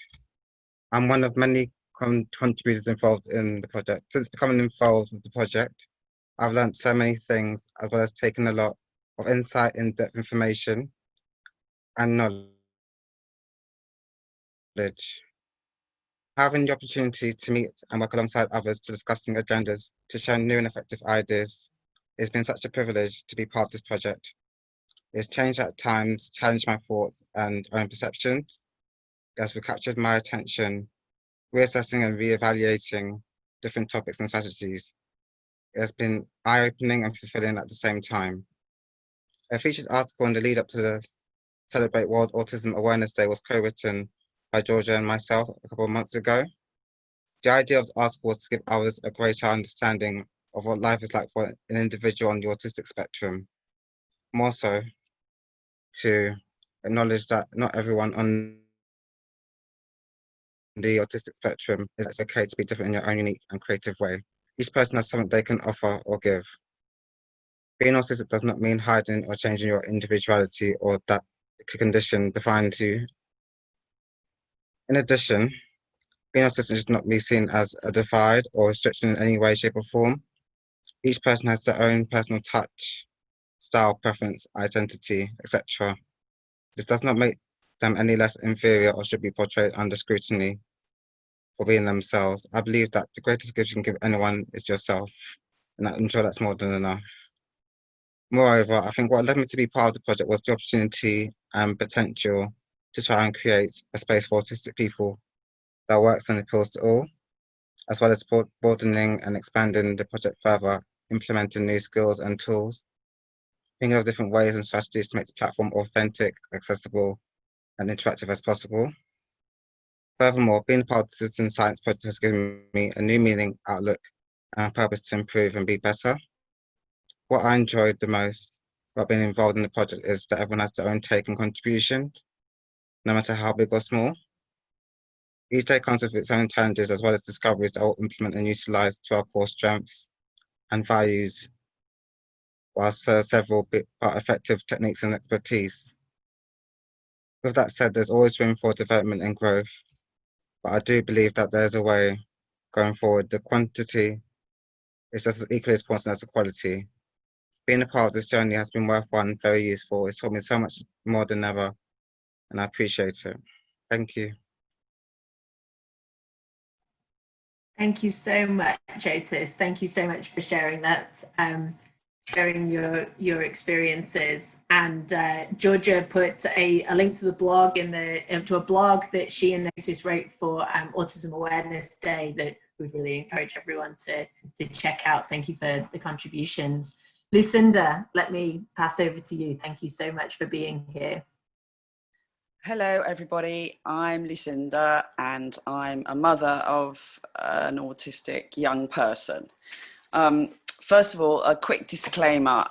[SPEAKER 7] I'm one of many contributors involved in the project. Since becoming involved with the project, I've learned so many things, as well as taken a lot of insight, in-depth information and knowledge. Having the opportunity to meet and work alongside others to discussing agendas, to share new and effective ideas, it's been such a privilege to be part of this project. It's changed at times, challenged my thoughts and own perceptions. It has recaptured my attention, reassessing and reevaluating different topics and strategies. It has been eye-opening and fulfilling at the same time. A featured article in the lead up to the Celebrate World Autism Awareness Day was co-written by Georgia and myself a couple of months ago. The idea of the article was to give others a greater understanding of what life is like for an individual on the autistic spectrum. More so, to acknowledge that not everyone on the autistic spectrum is it's okay to be different in your own unique and creative way. Each person has something they can offer or give. Being autistic does not mean hiding or changing your individuality or that condition defines you. In addition, being autistic should not be seen as a divide or restriction in any way, shape, or form. Each person has their own personal touch, style, preference, identity, etc. This does not make them any less inferior or should be portrayed under scrutiny for being themselves. I believe that the greatest gift you can give anyone is yourself, and I'm sure that's more than enough. Moreover, I think what led me to be part of the project was the opportunity and potential to try and create a space for autistic people that works and appeals to all, as well as broadening and expanding the project further, implementing new skills and tools, thinking of different ways and strategies to make the platform authentic, accessible, and interactive as possible. Furthermore, being part of the citizen science project has given me a new meaning, outlook, and purpose to improve and be better. What I enjoyed the most about being involved in the project is that everyone has their own take and contributions, no matter how big or small. Each day comes with its own challenges as well as discoveries that will implement and utilize to our core strengths and values, whilst several but effective techniques and expertise. With that said, there's always room for development and growth, but I do believe that there's a way going forward. The quantity is just as equally as important as the quality. Being a part of this journey has been worthwhile and very useful. It's taught me so much more than ever, and I appreciate it. Thank you.
[SPEAKER 2] Thank you so much, Otis. Thank you so much for sharing that, sharing your experiences. And Georgia put a link to the blog to a blog that she and Otis wrote for Autism Awareness Day that we really encourage everyone to check out. Thank you for the contributions. Lucinda, let me pass over to you. Thank you so much for being here.
[SPEAKER 8] Hello everybody, I'm Lucinda and I'm a mother of an autistic young person. First of all, a quick disclaimer.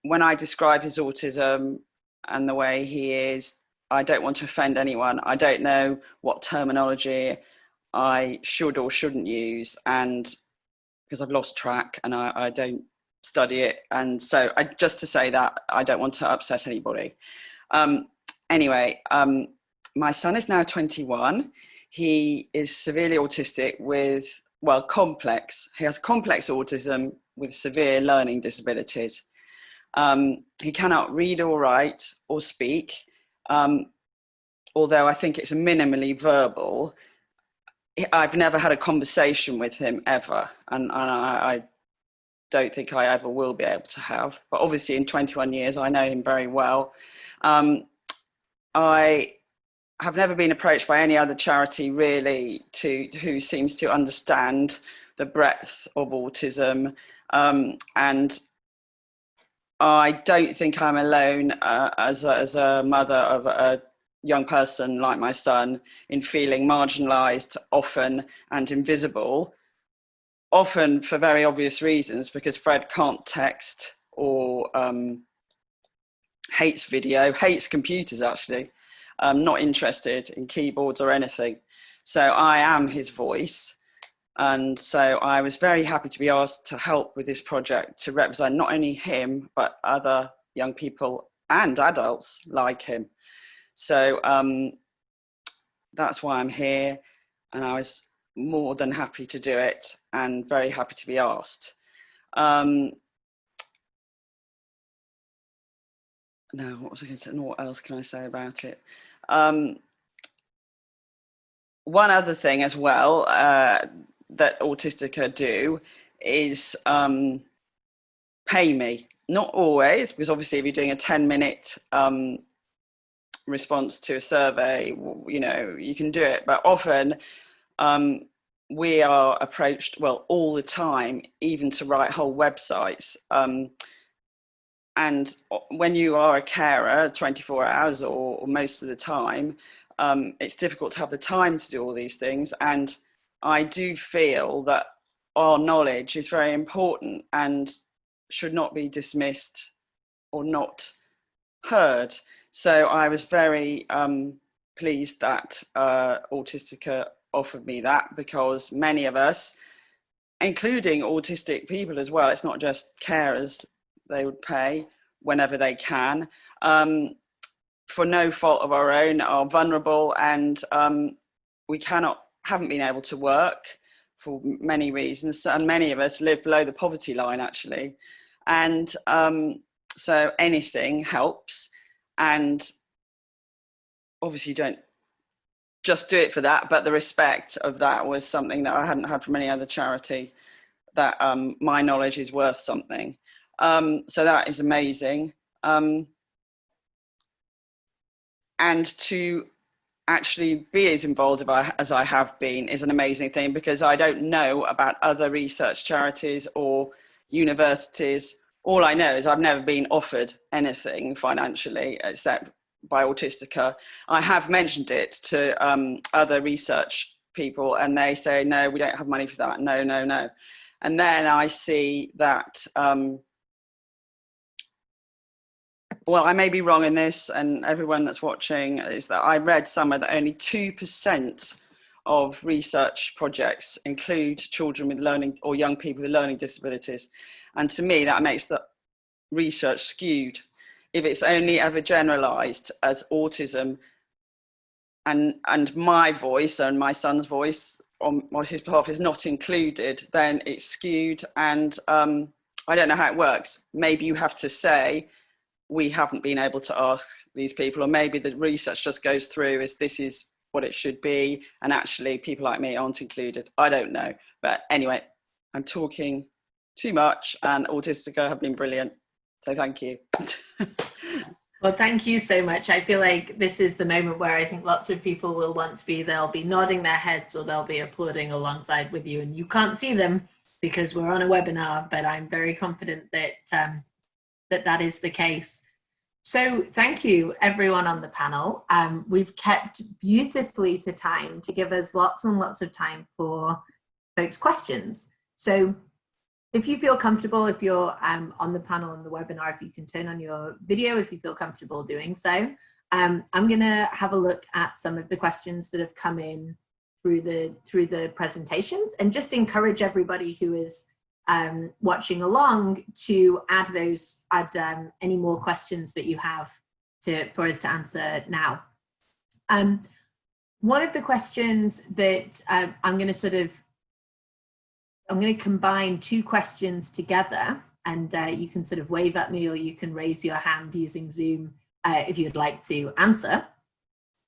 [SPEAKER 8] When I describe his autism and the way he is, I don't want to offend anyone. I don't know what terminology I should or shouldn't use, and because I've lost track and I don't study it. And so just to say that I don't want to upset anybody. Anyway, my son is now 21. He is severely autistic with, well, complex. He has complex autism with severe learning disabilities. He cannot read or write or speak, although I think it's minimally verbal. I've never had a conversation with him ever, and I don't think I ever will be able to have. But obviously in 21 years, I know him very well. I have never been approached by any other charity really who seems to understand the breadth of autism, and I don't think I'm alone as a mother of a young person like my son in feeling marginalised often and invisible, often for very obvious reasons, because Fred can't text or hates video, hates computers actually, not interested in keyboards or anything. So I am his voice. And so I was very happy to be asked to help with this project to represent not only him, but other young people and adults like him. So that's why I'm here. And I was more than happy to do it and very happy to be asked. No, what was I going to say? What else can I say about it? One other thing as well that Autistica do is pay me. Not always, because obviously if you're doing a 10-minute response to a survey, you know, you can do it. But often we are approached, well, all the time, even to write whole websites. And when you are a carer 24 hours or most of the time, it's difficult to have the time to do all these things. And I do feel that our knowledge is very important and should not be dismissed or not heard. So I was very pleased that Autistica offered me that, because many of us, including autistic people as well, it's not just carers, they would pay whenever they can, for no fault of our own, are vulnerable, and we haven't been able to work for many reasons, and many of us live below the poverty line actually, and so anything helps. And obviously you don't just do it for that, but the respect of that was something that I hadn't had from any other charity, that my knowledge is worth something. So that is amazing. And to actually be as involved as I have been is an amazing thing, because I don't know about other research charities or universities. All I know is I've never been offered anything financially except by Autistica. I have mentioned it to other research people and they say, no, we don't have money for that. No, no, no. And then I see that well, I may be wrong in this, and everyone that's watching, is that I read somewhere that only 2% of research projects include children with learning or young people with learning disabilities. And to me, that makes the research skewed. If it's only ever generalized as autism, and my voice and my son's voice on his behalf is not included, then it's skewed. And I don't know how it works. Maybe you have to say, we haven't been able to ask these people, or maybe the research just goes through as this is what it should be, and actually people like me aren't included. I don't know. But anyway, I'm talking too much, and Autistica have been brilliant. So thank you.
[SPEAKER 2] Well, thank you so much. I feel like this is the moment where I think lots of people will want to be, they'll be nodding their heads or they'll be applauding alongside with you, and you can't see them because we're on a webinar, but I'm very confident that that is the case. So thank you everyone on the panel. We've kept beautifully to time to give us lots and lots of time for folks' questions. So if you feel comfortable, if you're on the panel on the webinar, if you can turn on your video, if you feel comfortable doing so. I'm gonna have a look at some of the questions that have come in through the presentations, and just encourage everybody who is watching along to add any more questions that you have for us to answer now. One of the questions that I'm going to combine two questions together, and you can sort of wave at me or you can raise your hand using Zoom if you'd like to answer,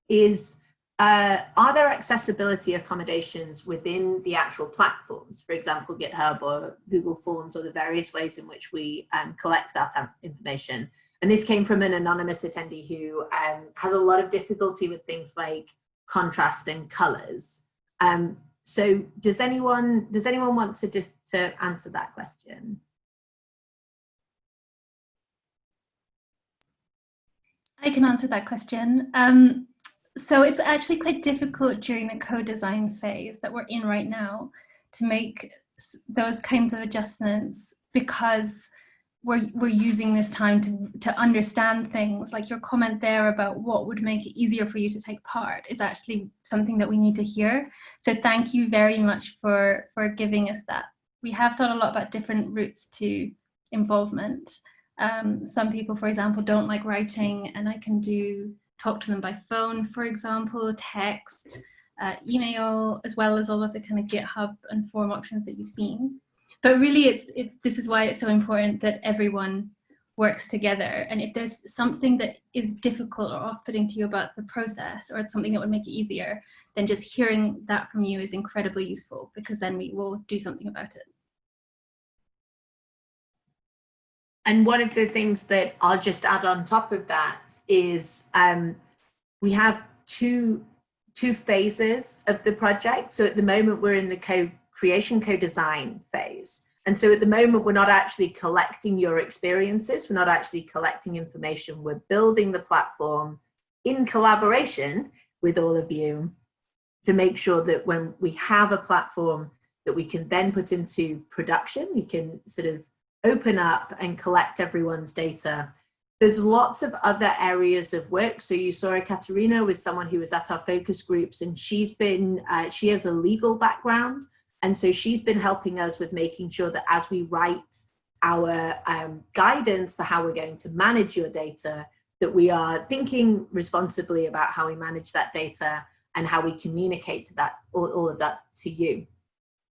[SPEAKER 2] is are there accessibility accommodations within the actual platforms, for example, GitHub or Google Forms, or the various ways in which we collect that information? And this came from an anonymous attendee who has a lot of difficulty with things like contrast and colors. So does anyone want to answer that question?
[SPEAKER 3] I can answer that question. So it's actually quite difficult during the co-design phase that we're in right now to make those kinds of adjustments, because we're using this time to understand things. Like your comment there about what would make it easier for you to take part is actually something that we need to hear. So thank you very much for giving us that. We have thought a lot about different routes to involvement. Some people, for example, don't like writing, and I can talk to them by phone, for example, text, email, as well as all of the kind of GitHub and forum options that you've seen. But really, this is why it's so important that everyone works together. And if there's something that is difficult or off-putting to you about the process, or it's something that would make it easier, then just hearing that from you is incredibly useful, because then we will do something about it.
[SPEAKER 2] And one of the things that I'll just add on top of that is we have two phases of the project. So at the moment we're in the co-creation, co-design phase. And so at the moment we're not actually collecting your experiences, we're not actually collecting information, we're building the platform in collaboration with all of you to make sure that when we have a platform that we can then put into production, we can sort of open up and collect everyone's data. There's lots of other areas of work. So you saw Katerina with someone who was at our focus groups, and she has a legal background. And so she's been helping us with making sure that as we write our guidance for how we're going to manage your data, that we are thinking responsibly about how we manage that data and how we communicate all of that to you.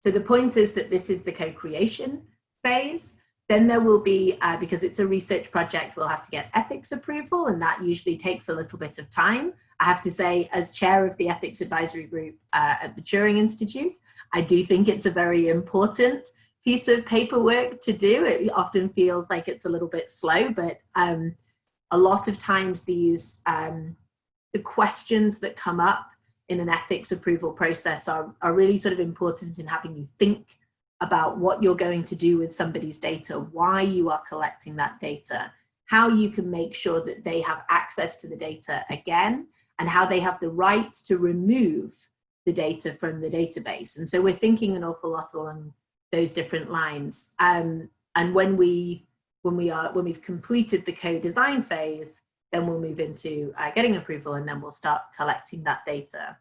[SPEAKER 2] So the point is that this is the co-creation phase. Then there will be, because it's a research project, we'll have to get ethics approval, and that usually takes a little bit of time. I have to say, as chair of the ethics advisory group at the Turing Institute, I do think it's a very important piece of paperwork to do. It often feels like it's a little bit slow, but a lot of times the questions that come up in an ethics approval process are really sort of important in having you think about what you're going to do with somebody's data, why you are collecting that data, how you can make sure that they have access to the data again, and how they have the right to remove the data from the database. And so we're thinking an awful lot along those different lines. And when we when we've completed the co-design phase, then we'll move into getting approval, and then we'll start collecting that data.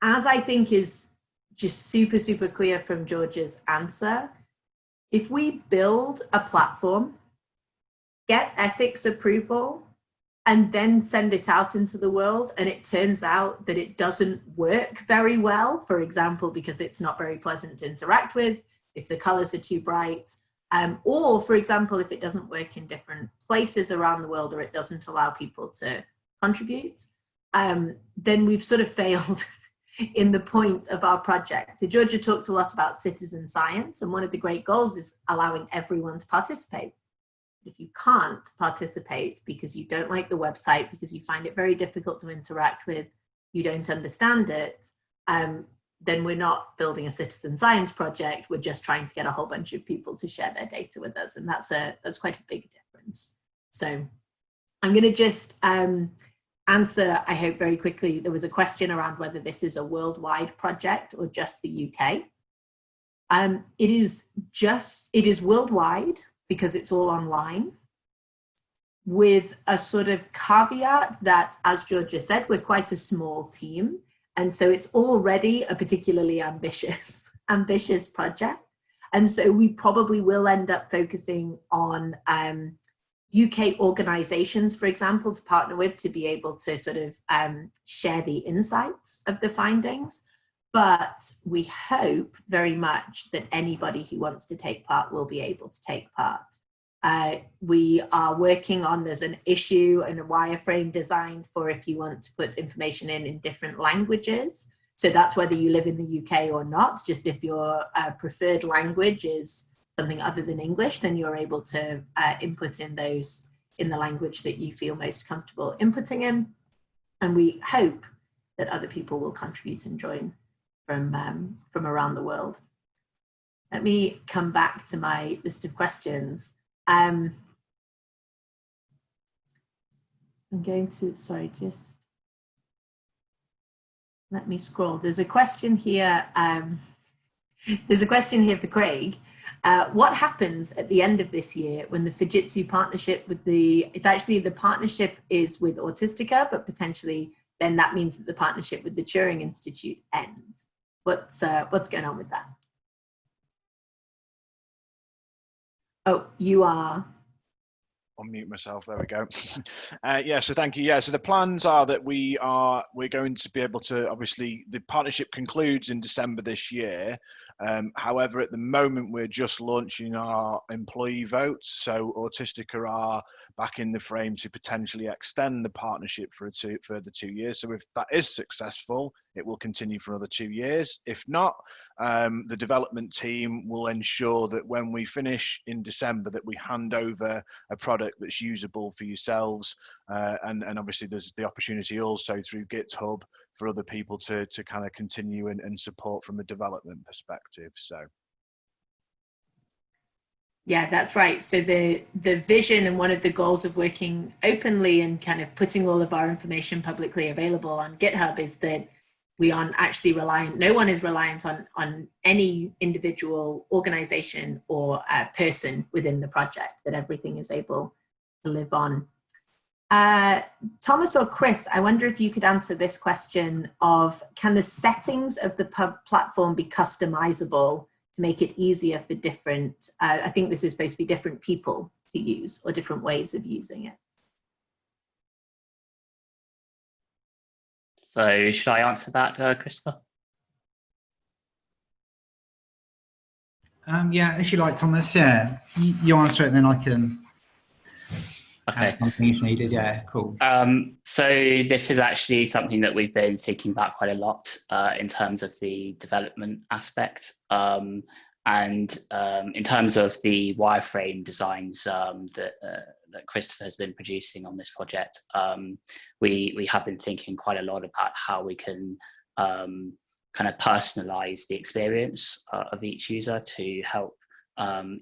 [SPEAKER 2] As I think is just super, super clear from George's answer, if we build a platform, get ethics approval, and then send it out into the world, and it turns out that it doesn't work very well, for example, because it's not very pleasant to interact with, if the colors are too bright, or for example, if it doesn't work in different places around the world, or it doesn't allow people to contribute, then we've sort of failed in the point of our project. So Georgia talked a lot about citizen science, and one of the great goals is allowing everyone to participate. If you can't participate because you don't like the website, because you find it very difficult to interact with, you don't understand it, then we're not building a citizen science project. We're just trying to get a whole bunch of people to share their data with us, and that's quite a big difference. So I'm going to just answer, I hope very quickly. There was a question around whether this is a worldwide project or just the UK. It is worldwide, because it's all online, with a sort of caveat that, as Georgia said, we're quite a small team. And so it's already a particularly ambitious project. And so we probably will end up focusing on UK organizations, for example, to partner with, to be able to sort of share the insights of the findings. But we hope very much that anybody who wants to take part will be able to take part. We are working on, there's an issue and a wireframe designed for if you want to put information in different languages. So that's whether you live in the UK or not. Just if your preferred language is something other than English, then you're able to input in those in the language that you feel most comfortable inputting in. And we hope that other people will contribute and join from around the world. Let me come back to my list of questions. I'm going to, sorry, just let me scroll. There's a question here. There's a question here for Craig. What happens at the end of this year when the Fujitsu partnership with it's actually the partnership is with Autistica, but potentially then that means that the partnership with the Turing Institute ends. What's going on with that? Oh, you are.
[SPEAKER 4] Unmute myself. There we go. Yeah. So thank you. Yeah. So the plans are that we're going to be able to, obviously, the partnership concludes in December this year. However, at the moment, we're just launching our employee votes. So Autistica are back in the frame to potentially extend the partnership for further 2 years. So if that is successful, it will continue for another 2 years. If not, the development team will ensure that when we finish in December, that we hand over a product that's usable for yourselves. And obviously there's the opportunity also through GitHub for other people to kind of continue and support from a development perspective. So.
[SPEAKER 2] Yeah, that's right. So the vision and one of the goals of working openly and kind of putting all of our information publicly available on GitHub is that we aren't actually reliant, no one is reliant on any individual organization or person within the project, that everything is able to live on. Thomas or Chris, I wonder if you could answer this question of, can the settings of the platform be customizable to make it easier for different, I think this is supposed to be different people to use, or different ways of using it?
[SPEAKER 6] So should I answer that, Christopher?
[SPEAKER 5] Yeah, if you like, Thomas. Yeah, you answer it, then I can add something if needed. Yeah, cool.
[SPEAKER 6] So this is actually something that we've been thinking about quite a lot in terms of the development aspect. And in terms of the wireframe designs that Christopher has been producing on this project, we have been thinking quite a lot about how we can kind of personalize the experience of each user to help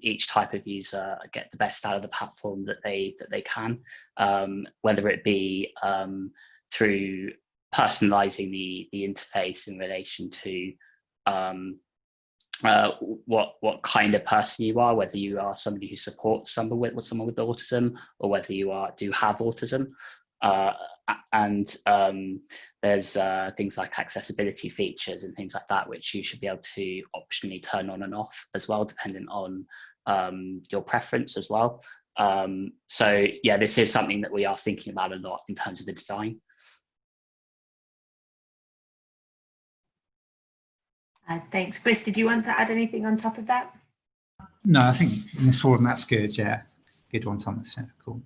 [SPEAKER 6] each type of user get the best out of the platform that they can, whether it be through personalizing the interface in relation to what kind of person you are, whether you are somebody who supports someone with autism, or whether you do have autism. And there's things like accessibility features and things like that, which you should be able to optionally turn on and off as well, depending on your preference as well. So yeah, this is something that we are thinking about a lot in terms of the design.
[SPEAKER 2] Thanks. Chris, did you want to add anything on top of that?
[SPEAKER 5] No, I think in this forum, that's good. Yeah, good one, Thomas. Yeah, cool.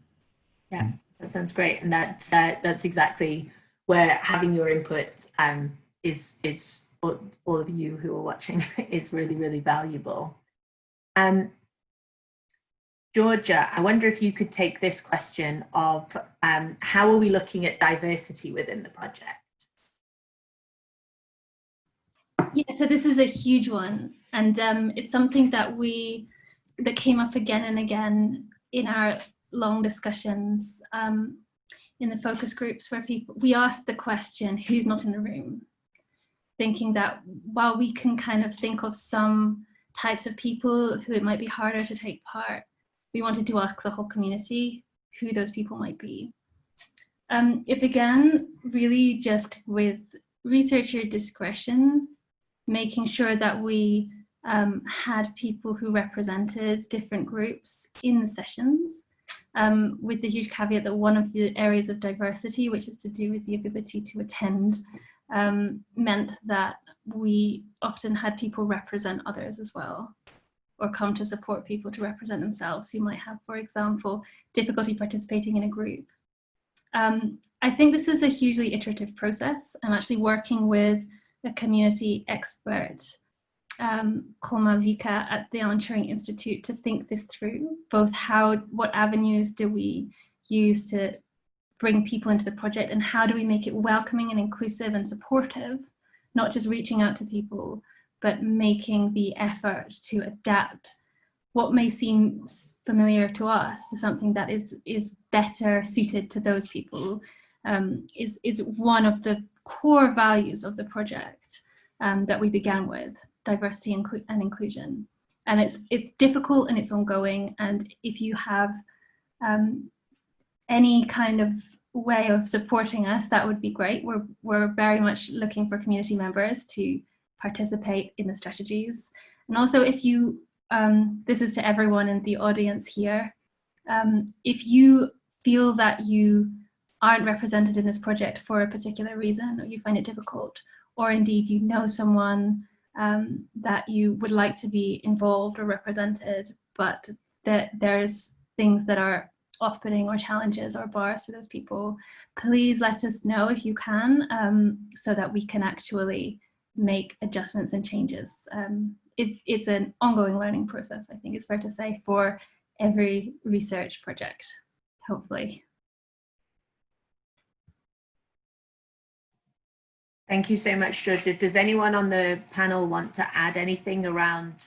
[SPEAKER 2] Yeah, that sounds great. And that's exactly where having your input is all of you who are watching is really, really valuable. Georgia, I wonder if you could take this question of how are we looking at diversity within the project?
[SPEAKER 3] Yeah, so this is a huge one, and it's something that came up again and again in our long discussions in the focus groups, where we asked the question, who's not in the room? Thinking that while we can kind of think of some types of people who it might be harder to take part, we wanted to ask the whole community who those people might be. It began really just with researcher discretion, making sure that we had people who represented different groups in the sessions, with the huge caveat that one of the areas of diversity, which is to do with the ability to attend, meant that we often had people represent others as well, or come to support people to represent themselves who might have, for example, difficulty participating in a group. I think this is a hugely iterative process. I'm actually working with a community expert, Whitaker at the Alan Turing Institute, to think this through, both what avenues do we use to bring people into the project, and how do we make it welcoming and inclusive and supportive, not just reaching out to people, but making the effort to adapt what may seem familiar to us to something that is better suited to those people, is one of the core values of the project that we began with, diversity and inclusion. And it's difficult and it's ongoing, and if you have any kind of way of supporting us, that would be great. We're very much looking for community members to participate in the strategies. And also, if you, this is to everyone in the audience here, if you feel that you aren't represented in this project for a particular reason, or you find it difficult, or indeed you know someone that you would like to be involved or represented, but that there's things that are off-putting or challenges or bars to those people, please let us know if you can, so that we can actually make adjustments and changes. It's an ongoing learning process, I think it's fair to say, for every research project, hopefully.
[SPEAKER 2] Thank you so much, Georgia. Does anyone on the panel want to add anything around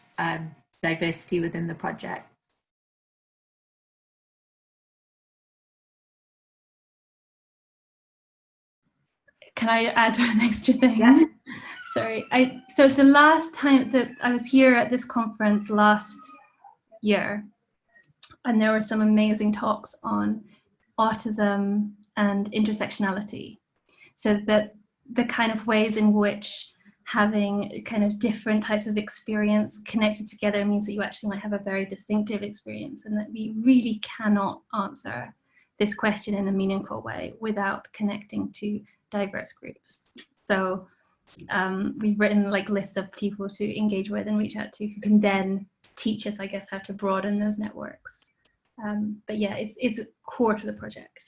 [SPEAKER 2] diversity within the project?
[SPEAKER 3] Can I add an extra thing?
[SPEAKER 2] Yeah.
[SPEAKER 3] Sorry. So the last time that I was here at this conference last year, and there were some amazing talks on autism and intersectionality. So that the kind of ways in which having kind of different types of experience connected together means that you actually might have a very distinctive experience, and that we really cannot answer this question in a meaningful way without connecting to diverse groups. So we've written like lists of people to engage with and reach out to, who can then teach us, I guess, how to broaden those networks. But yeah, it's core to the project.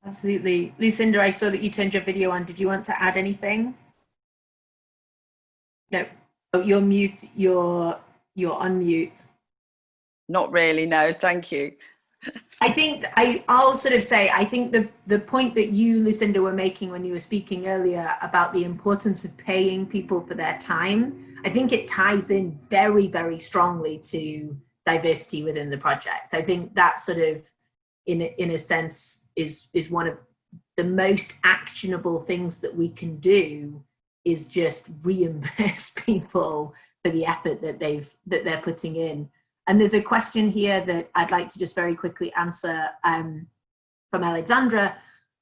[SPEAKER 2] Absolutely. Lucinda, I saw that you turned your video on. Did you want to add anything? No. Oh, you're mute. You're on mute.
[SPEAKER 8] Not really, no, thank you.
[SPEAKER 2] I think I'll sort of say, I think the point that you, Lucinda, were making when you were speaking earlier about the importance of paying people for their time, I think it ties in very, very strongly to diversity within the project. I think that sort of, in a sense, is one of the most actionable things that we can do is just reimburse people for the effort that they're putting in. And there's a question here that I'd like to just very quickly answer from Alexandra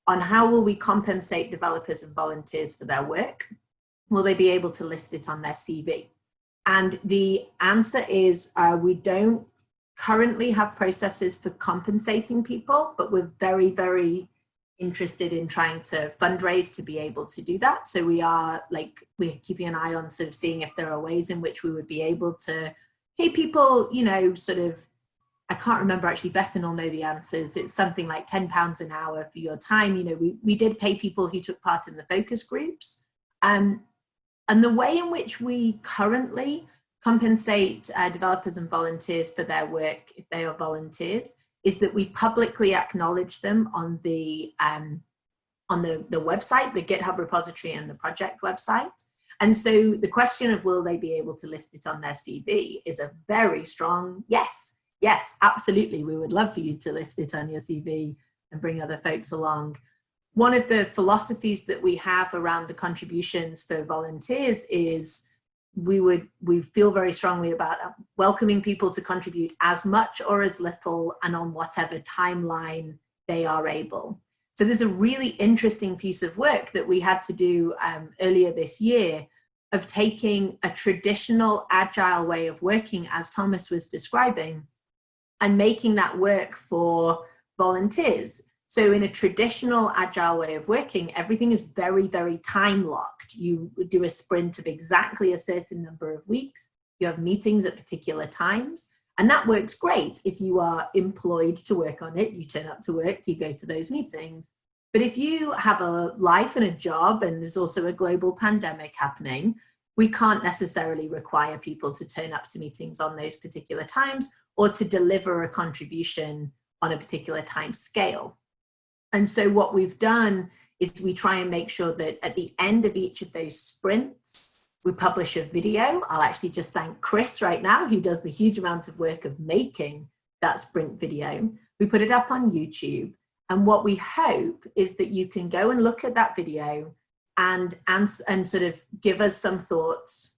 [SPEAKER 2] on how will we compensate developers and volunteers for their work? Will they be able to list it on their CV? And the answer is we don't currently have processes for compensating people, but we're very, very interested in trying to fundraise to be able to do that. So we're keeping an eye on sort of seeing if there are ways in which we would be able to pay people, you know, sort of, I can't remember actually, Bethan will know the answers. It's something like £10 an hour for your time. You know, we did pay people who took part in the focus groups. And the way in which we currently compensate developers and volunteers for their work, if they are volunteers, is that we publicly acknowledge them on the website, the GitHub repository and the project website. And so the question of will they be able to list it on their CV is a very strong yes. Yes, absolutely. We would love for you to list it on your CV and bring other folks along. One of the philosophies that we have around the contributions for volunteers is we feel very strongly about welcoming people to contribute as much or as little and on whatever timeline they are able. So there's a really interesting piece of work that we had to do earlier this year of taking a traditional agile way of working, as Thomas was describing, and making that work for volunteers. So in a traditional agile way of working, everything is very, very time locked. You do a sprint of exactly a certain number of weeks. You have meetings at particular times. And that works great if you are employed to work on it. You turn up to work, you go to those meetings. But if you have a life and a job, and there's also a global pandemic happening, we can't necessarily require people to turn up to meetings on those particular times or to deliver a contribution on a particular time scale. And so what we've done is we try and make sure that at the end of each of those sprints, we publish a video. I'll actually just thank Chris right now, who does the huge amount of work of making that sprint video. We put it up on YouTube. And what we hope is that you can go and look at that video and sort of give us some thoughts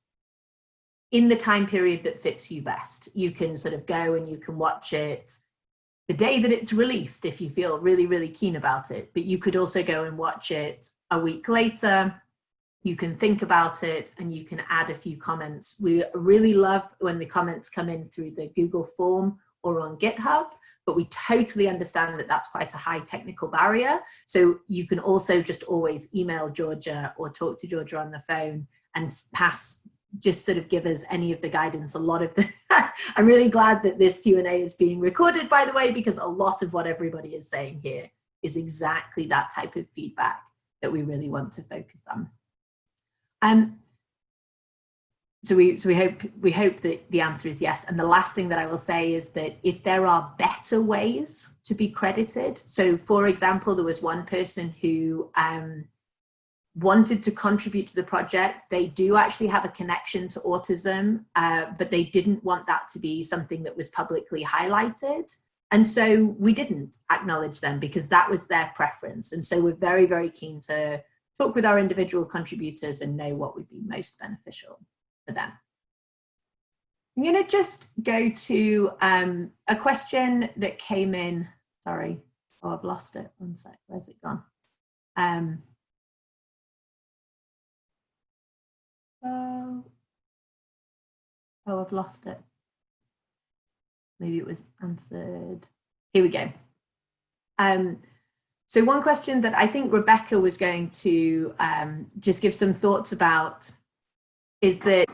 [SPEAKER 2] in the time period that fits you best. You can sort of go and you can watch it the day that it's released if you feel really, really keen about it. But you could also go and watch it a week later. You can think about it and you can add a few comments. We really love when the comments come in through the Google form or on GitHub, but we totally understand that that's quite a high technical barrier. So you can also just always email Georgia or talk to Georgia on the phone and just sort of give us any of the guidance. A lot of the, I'm really glad that this Q&A is being recorded, by the way, because a lot of what everybody is saying here is exactly that type of feedback that we really want to focus on. So we hope that the answer is yes. And the last thing that I will say is that if there are better ways to be credited, so for example, there was one person who wanted to contribute to the project. They do actually have a connection to autism, but they didn't want that to be something that was publicly highlighted. And so we didn't acknowledge them because that was their preference. And so we're very, very keen to talk with our individual contributors and know what would be most beneficial for them. I'm going to just go to a question that came in. Sorry, oh, I've lost it. One sec, where's it gone? Oh, I've lost it. Maybe it was answered. Here we go. So one question that I think Rebecca was going to just give some thoughts about is that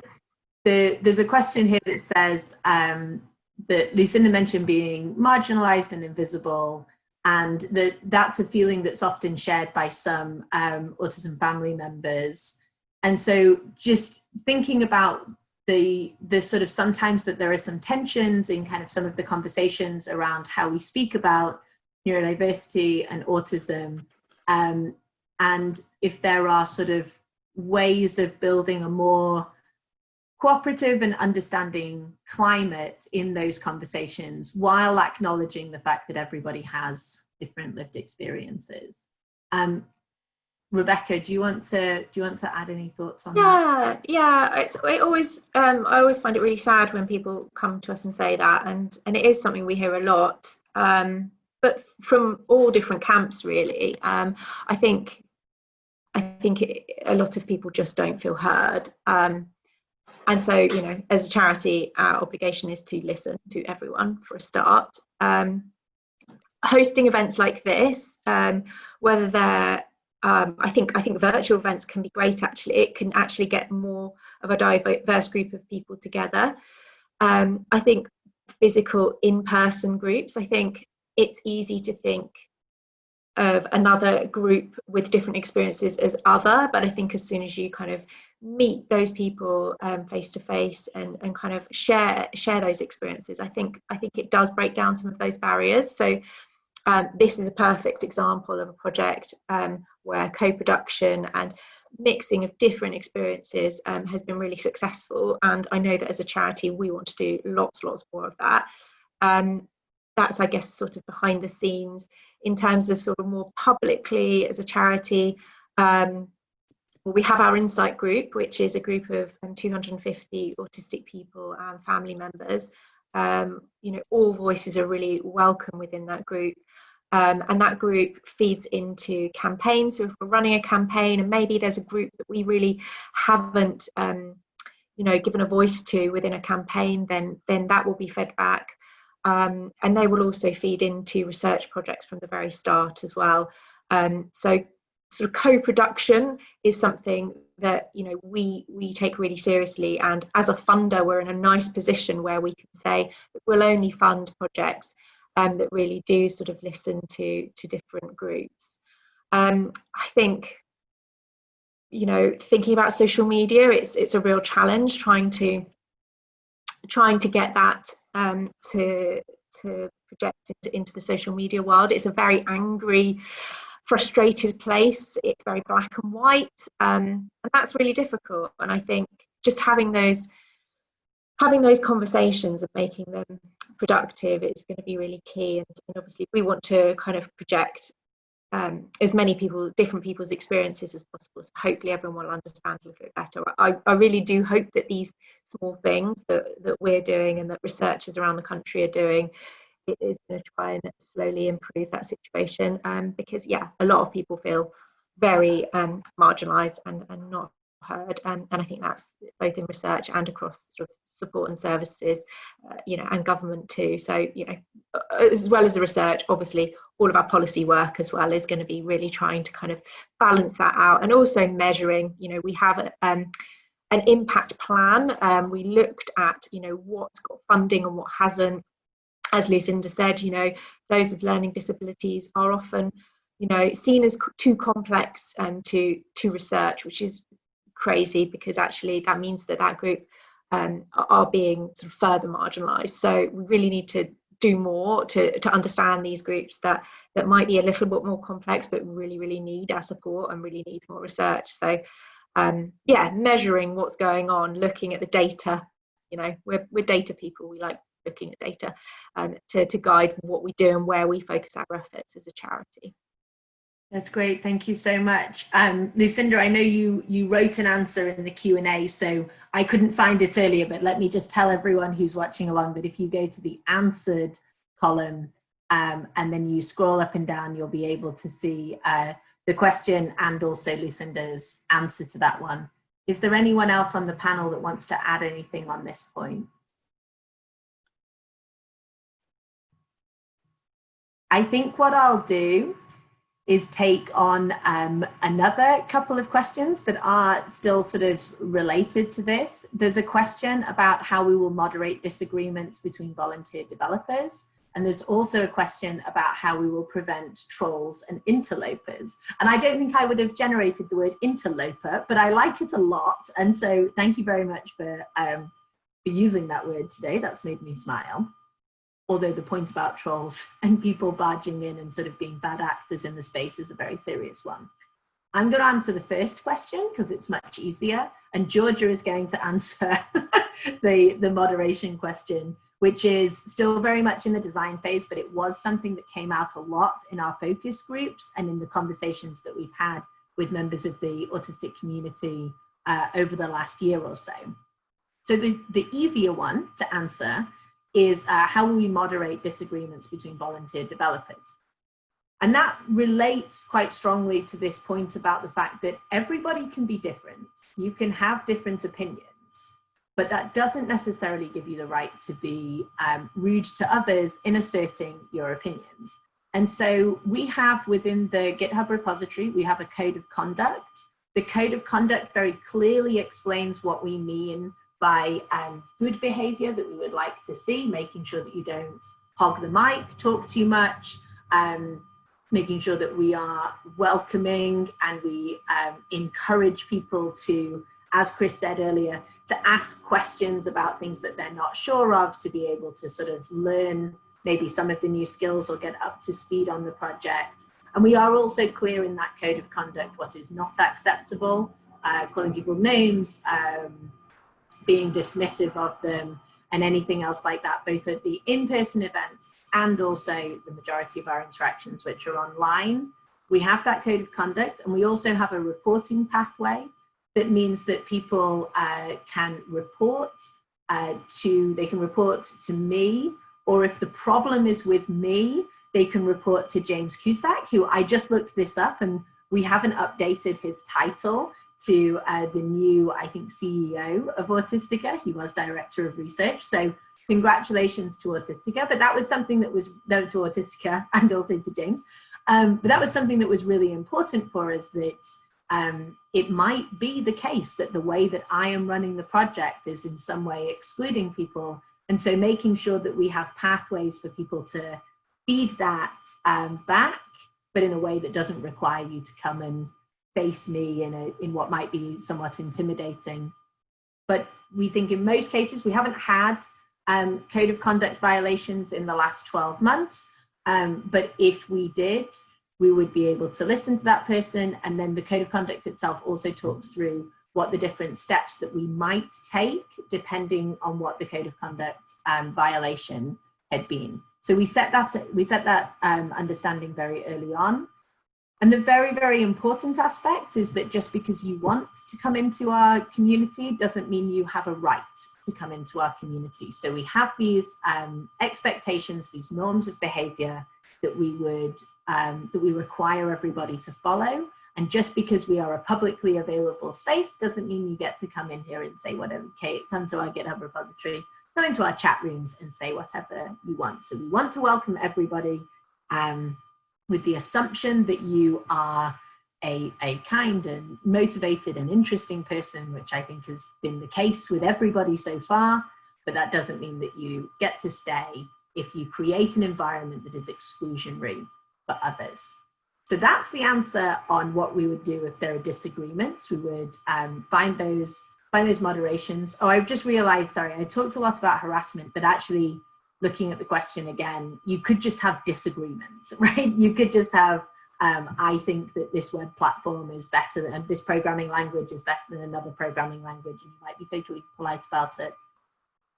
[SPEAKER 2] there's a question here that says that Lucinda mentioned being marginalized and invisible, and that's a feeling that's often shared by some autism family members. And so just thinking about the sort of sometimes that there are some tensions in kind of some of the conversations around how we speak about neurodiversity and autism, and if there are sort of ways of building a more cooperative and understanding climate in those conversations while acknowledging the fact that everybody has different lived experiences. Rebecca, do you want to add any thoughts on that?
[SPEAKER 1] Yeah. I always find it really sad when people come to us and say that, and it is something we hear a lot, but from all different camps, really. I think a lot of people just don't feel heard, and so, you know, as a charity, our obligation is to listen to everyone for a start. Hosting events like this, whether they're I think virtual events can be great. Actually, it can actually get more of a diverse group of people together. I think physical in-person groups, I think it's easy to think of another group with different experiences as other, but I think as soon as you kind of meet those people face to face and kind of share those experiences, I think it does break down some of those barriers. So this is a perfect example of a project where co-production and mixing of different experiences has been really successful, and I know that as a charity we want to do lots more of that. That's, I guess, sort of behind the scenes. In terms of sort of more publicly as a charity, we have our Insight group, which is a group of 250 autistic people and family members. You know, all voices are really welcome within that group. And that group feeds into campaigns. So if we're running a campaign and maybe there's a group that we really haven't, you know, given a voice to within a campaign, then that will be fed back. And they will also feed into research projects from the very start as well. So sort of co-production is something that, you know, we take really seriously, and as a funder we're in a nice position where we can say that we'll only fund projects that really do sort of listen to different groups. I think, you know, thinking about social media, it's a real challenge trying to get that to project into the social media world. It's a very angry, frustrated place. It's very black and white, and that's really difficult. And I think just having those conversations and making them productive is going to be really key. And obviously we want to kind of project as many different people's experiences as possible, so hopefully everyone will understand a little bit better. I really do hope that these small things that we're doing and that researchers around the country are doing, it is going to try and slowly improve that situation, because a lot of people feel very marginalised and not heard, and I think that's both in research and across sort of support and services, you know, and government too. So, you know, as well as the research, obviously all of our policy work as well is going to be really trying to kind of balance that out, and also measuring. You know, we have an impact plan. We looked at, you know, what's got funding and what hasn't. As Lucinda said, you know, those with learning disabilities are often, you know, seen as too complex to research, which is crazy, because actually that means that group are being sort of further marginalised. So we really need to do more to understand these groups that might be a little bit more complex, but really need our support and really need more research. So measuring what's going on, looking at the data. You know, we're data people. We like looking at data to guide what we do and where we focus our efforts as a charity.
[SPEAKER 2] That's great. Thank you so much. Lucinda, I know you wrote an answer in the Q&A, so I couldn't find it earlier, but let me just tell everyone who's watching along that if you go to the answered column and then you scroll up and down, you'll be able to see the question and also Lucinda's answer to that one. Is there anyone else on the panel that wants to add anything on this point? I think what I'll do is take on another couple of questions that are still sort of related to this. There's a question about how we will moderate disagreements between volunteer developers. And there's also a question about how we will prevent trolls and interlopers. And I don't think I would have generated the word interloper, but I like it a lot. And so thank you very much for using that word today. That's made me smile. Although the point about trolls and people barging in and sort of being bad actors in the space is a very serious one. I'm going to answer the first question because it's much easier, and Georgia is going to answer the moderation question, which is still very much in the design phase, but it was something that came out a lot in our focus groups and in the conversations that we've had with members of the autistic community over the last year or so. So the easier one to answer is how will we moderate disagreements between volunteer developers? And that relates quite strongly to this point about the fact that everybody can be different. You can have different opinions, but that doesn't necessarily give you the right to be rude to others in asserting your opinions. And so we have within the GitHub repository, we have a code of conduct. The code of conduct very clearly explains what we mean by good behavior that we would like to see, making sure that you don't hog the mic, talk too much, making sure that we are welcoming and we encourage people to, as Chris said earlier, to ask questions about things that they're not sure of, to be able to sort of learn maybe some of the new skills or get up to speed on the project. And we are also clear in that code of conduct what is not acceptable, calling people names, being dismissive of them, and anything else like that, both at the in-person events and also the majority of our interactions, which are online. We have that code of conduct, and we also have a reporting pathway that means that people can report to me, or if the problem is with me, they can report to James Cusack, who I just looked this up, and we haven't updated his title to the new, I think, CEO of Autistica. He was director of research. So congratulations to Autistica. But that was something that was, no, to Autistica and also to James. But that was something that was really important for us, that it might be the case that the way that I am running the project is in some way excluding people. And so making sure that we have pathways for people to feed that back, but in a way that doesn't require you to come and face me in what might be somewhat intimidating. But we think in most cases, we haven't had code of conduct violations in the last 12 months. But if we did, we would be able to listen to that person. And then the code of conduct itself also talks through what the different steps that we might take depending on what the code of conduct violation had been. So we set that understanding very early on. And the very, very important aspect is that just because you want to come into our community doesn't mean you have a right to come into our community. So we have these expectations, these norms of behavior that we would, that we require everybody to follow. And just because we are a publicly available space doesn't mean you get to come in here and say whatever, come to our GitHub repository, go into our chat rooms and say whatever you want. So we want to welcome everybody with the assumption that you are a kind and motivated and interesting person, which I think has been the case with everybody so far, but that doesn't mean that you get to stay if you create an environment that is exclusionary for others. So that's the answer on what we would do if there are disagreements. We would find those moderations. Oh, I've just realized, sorry, I talked a lot about harassment, but actually looking at the question again, you could just have disagreements, right? You could just have, I think that this web platform is better than, this programming language is better than another programming language, and you might be totally polite about it.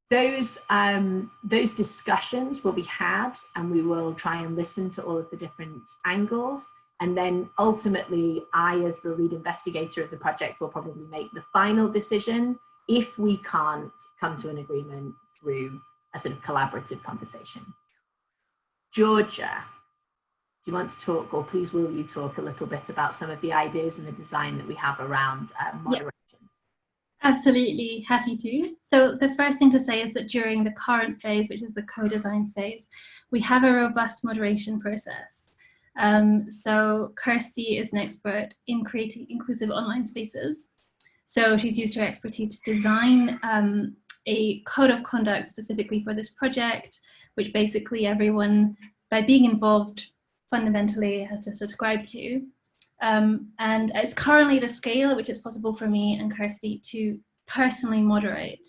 [SPEAKER 2] Those discussions will be had, and we will try and listen to all of the different angles. And then ultimately, I, as the lead investigator of the project, will probably make the final decision if we can't come to an agreement through a sort of collaborative conversation. Georgia, do you want to talk, or please will you talk a little bit about some of the ideas and the design that we have around moderation?
[SPEAKER 3] Yep. Absolutely, happy to. So the first thing to say is that during the current phase, which is the co-design phase, we have a robust moderation process. So Kirstie is an expert in creating inclusive online spaces. So she's used her expertise to design a code of conduct specifically for this project, which basically everyone, by being involved, fundamentally has to subscribe to. And it's currently at a scale at which it's possible for me and Kirstie to personally moderate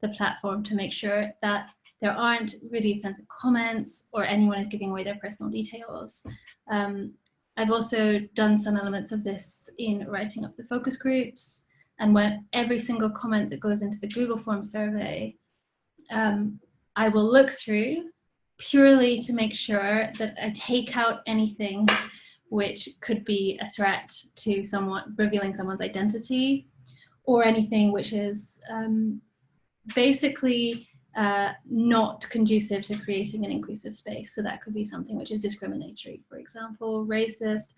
[SPEAKER 3] the platform to make sure that there aren't really offensive comments or anyone is giving away their personal details. I've also done some elements of this in writing up the focus groups, and when every single comment that goes into the Google Form survey, I will look through purely to make sure that I take out anything which could be a threat to someone, revealing someone's identity, or anything which is basically not conducive to creating an inclusive space. So that could be something which is discriminatory, for example, racist,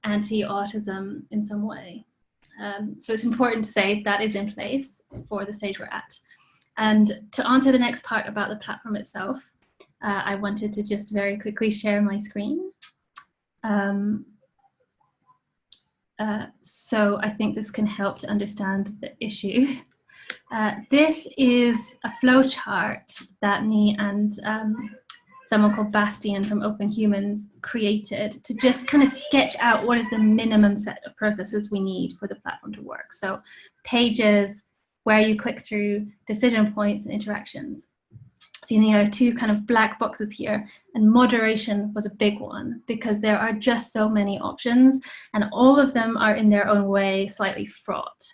[SPEAKER 3] anti-autism in some way. So it's important to say that is in place for the stage we're at. And to answer the next part about the platform itself, I wanted to just very quickly share my screen. So I think this can help to understand the issue. This is a flowchart that me and someone called Bastian from Open Humans created to just kind of sketch out what is the minimum set of processes we need for the platform to work. So pages, where you click through, decision points and interactions. So there are two kind of black boxes here, and moderation was a big one because there are just so many options and all of them are in their own way slightly fraught.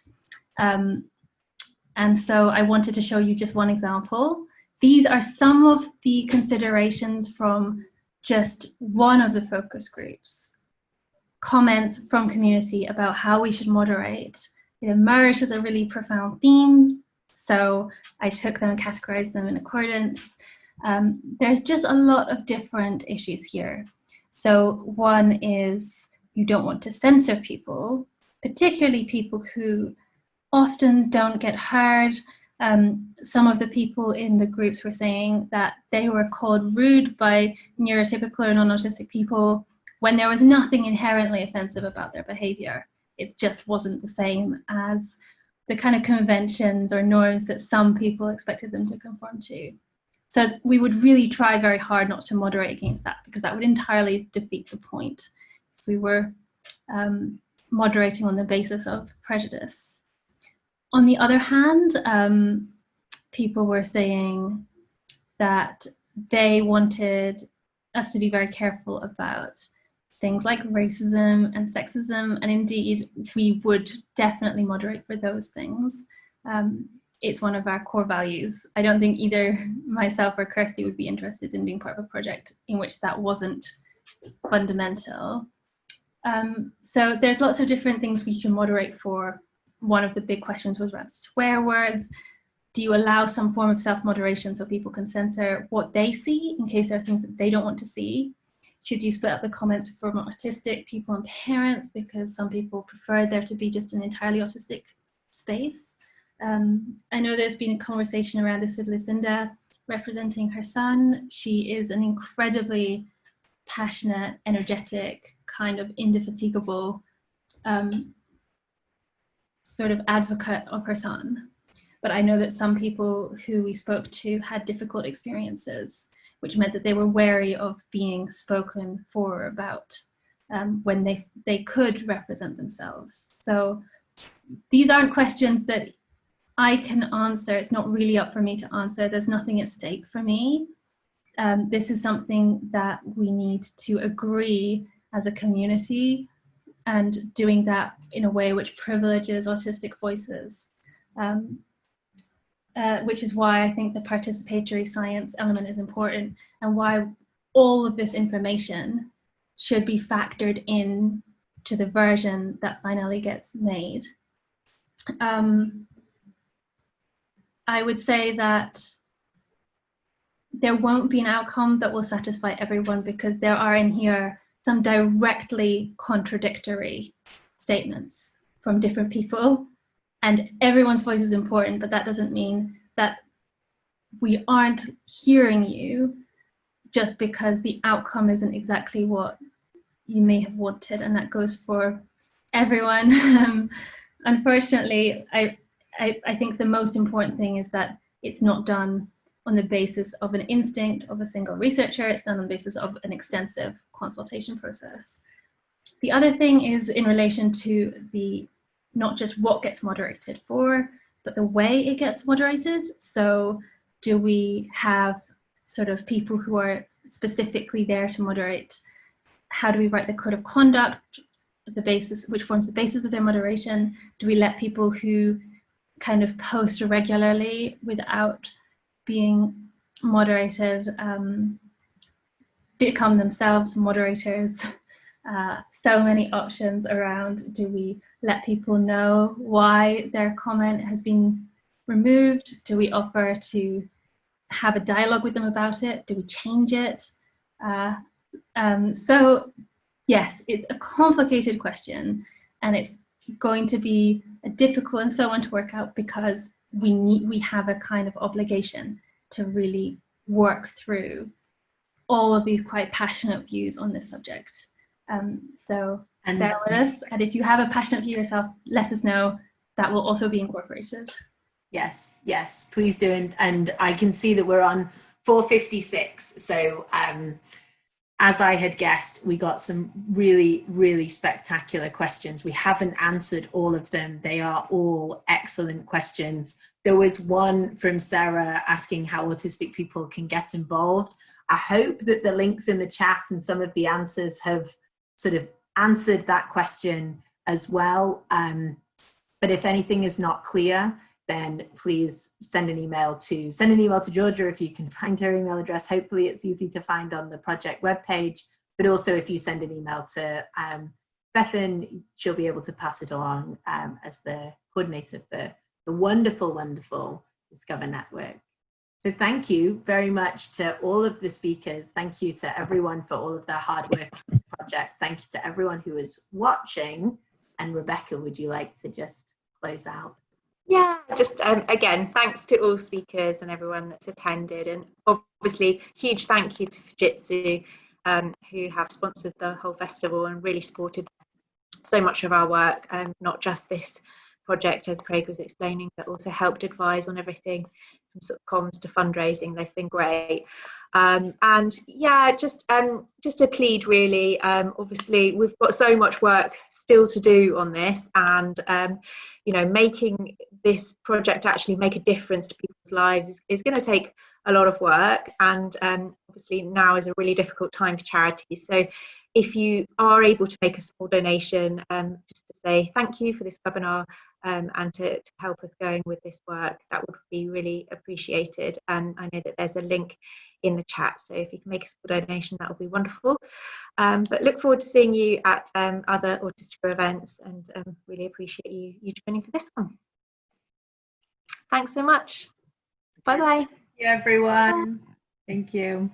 [SPEAKER 3] And so I wanted to show you just one example. These are some of the considerations from just one of the focus groups. Comments from community about how we should moderate. It emerged as a really profound theme, so I took them and categorized them in accordance. There's just a lot of different issues here. So one is you don't want to censor people, particularly people who often don't get heard. Some of the people in the groups were saying that they were called rude by neurotypical or non-autistic people when there was nothing inherently offensive about their behavior. It just wasn't the same as the kind of conventions or norms that some people expected them to conform to. So we would really try very hard not to moderate against that, because that would entirely defeat the point if we were moderating on the basis of prejudice. On the other hand, people were saying that they wanted us to be very careful about things like racism and sexism, and indeed we would definitely moderate for those things. It's one of our core values. I don't think either myself or Kirstie would be interested in being part of a project in which that wasn't fundamental. So there's lots of different things we can moderate for. One of the big questions was around swear words. Do you allow some form of self-moderation so people can censor what they see in case there are things that they don't want to see? Should you split up the comments from autistic people and parents, because some people prefer there to be just an entirely autistic space? I know there's been a conversation around this with Lucinda representing her son. She is an incredibly passionate, energetic, kind of indefatigable sort of advocate of her son. But I know that some people who we spoke to had difficult experiences, which meant that they were wary of being spoken for about when they could represent themselves. So these aren't questions that I can answer. It's not really up for me to answer. There's nothing at stake for me. This is something that we need to agree as a community, and doing that in a way which privileges autistic voices. Which is why I think the participatory science element is important, and why all of this information should be factored in to the version that finally gets made. I would say that there won't be an outcome that will satisfy everyone, because there are in here some directly contradictory statements from different people. And everyone's voice is important, but that doesn't mean that we aren't hearing you just because the outcome isn't exactly what you may have wanted, and that goes for everyone. Unfortunately, I think the most important thing is that it's not done on the basis of an instinct of a single researcher. It's done on the basis of an extensive consultation process. The other thing is in relation to the not just what gets moderated for, but the way it gets moderated. So do we have sort of people who are specifically there to moderate? How do we write the code of conduct, the basis, which forms the basis of their moderation? Do we let people who kind of post regularly without being moderated become themselves moderators? So many options around, do we let people know why their comment has been removed? Do we offer to have a dialogue with them about it? Do we change it? So yes, it's a complicated question, and it's going to be a difficult and slow one to work out, because we have a kind of obligation to really work through all of these quite passionate views on this subject. So bear with us, and if you have a passionate view yourself, let us know. That will also be incorporated.
[SPEAKER 2] Yes, please do. And I can see that we're on 4:56. So as I had guessed, we got some really, really spectacular questions. We haven't answered all of them. They are all excellent questions. There was one from Sarah asking how autistic people can get involved. I hope that the links in the chat and some of the answers have sort of answered that question as well. But if anything is not clear, then please send an email to Georgia if you can find her email address. Hopefully it's easy to find on the project webpage, but also if you send an email to Bethan, she'll be able to pass it along as the coordinator for the wonderful, wonderful Discover Network. So thank you very much to all of the speakers. Thank you to everyone for all of their hard work on this project. Thank you to everyone who is watching. And Rebecca, would you like to just close out?
[SPEAKER 1] Yeah, just again, thanks to all speakers and everyone that's attended, and obviously huge thank you to Fujitsu, who have sponsored the whole festival and really supported so much of our work, not just this project, as Craig was explaining, but also helped advise on everything from sort of comms to fundraising. They've been great. And yeah, just a plead really. Obviously, we've got so much work still to do on this, and you know, making this project actually make a difference to people's lives is going to take a lot of work. And obviously now is a really difficult time for charities. So if you are able to make a small donation, just to say thank you for this webinar, and to help us going with this work, that would be really appreciated. And I know that there's a link in the chat, so if you can make a small donation, that would be wonderful. But look forward to seeing you at other Autistica events, and really appreciate you joining for this one. Thanks so much. Bye bye.
[SPEAKER 2] Thank you, everyone. Thank you.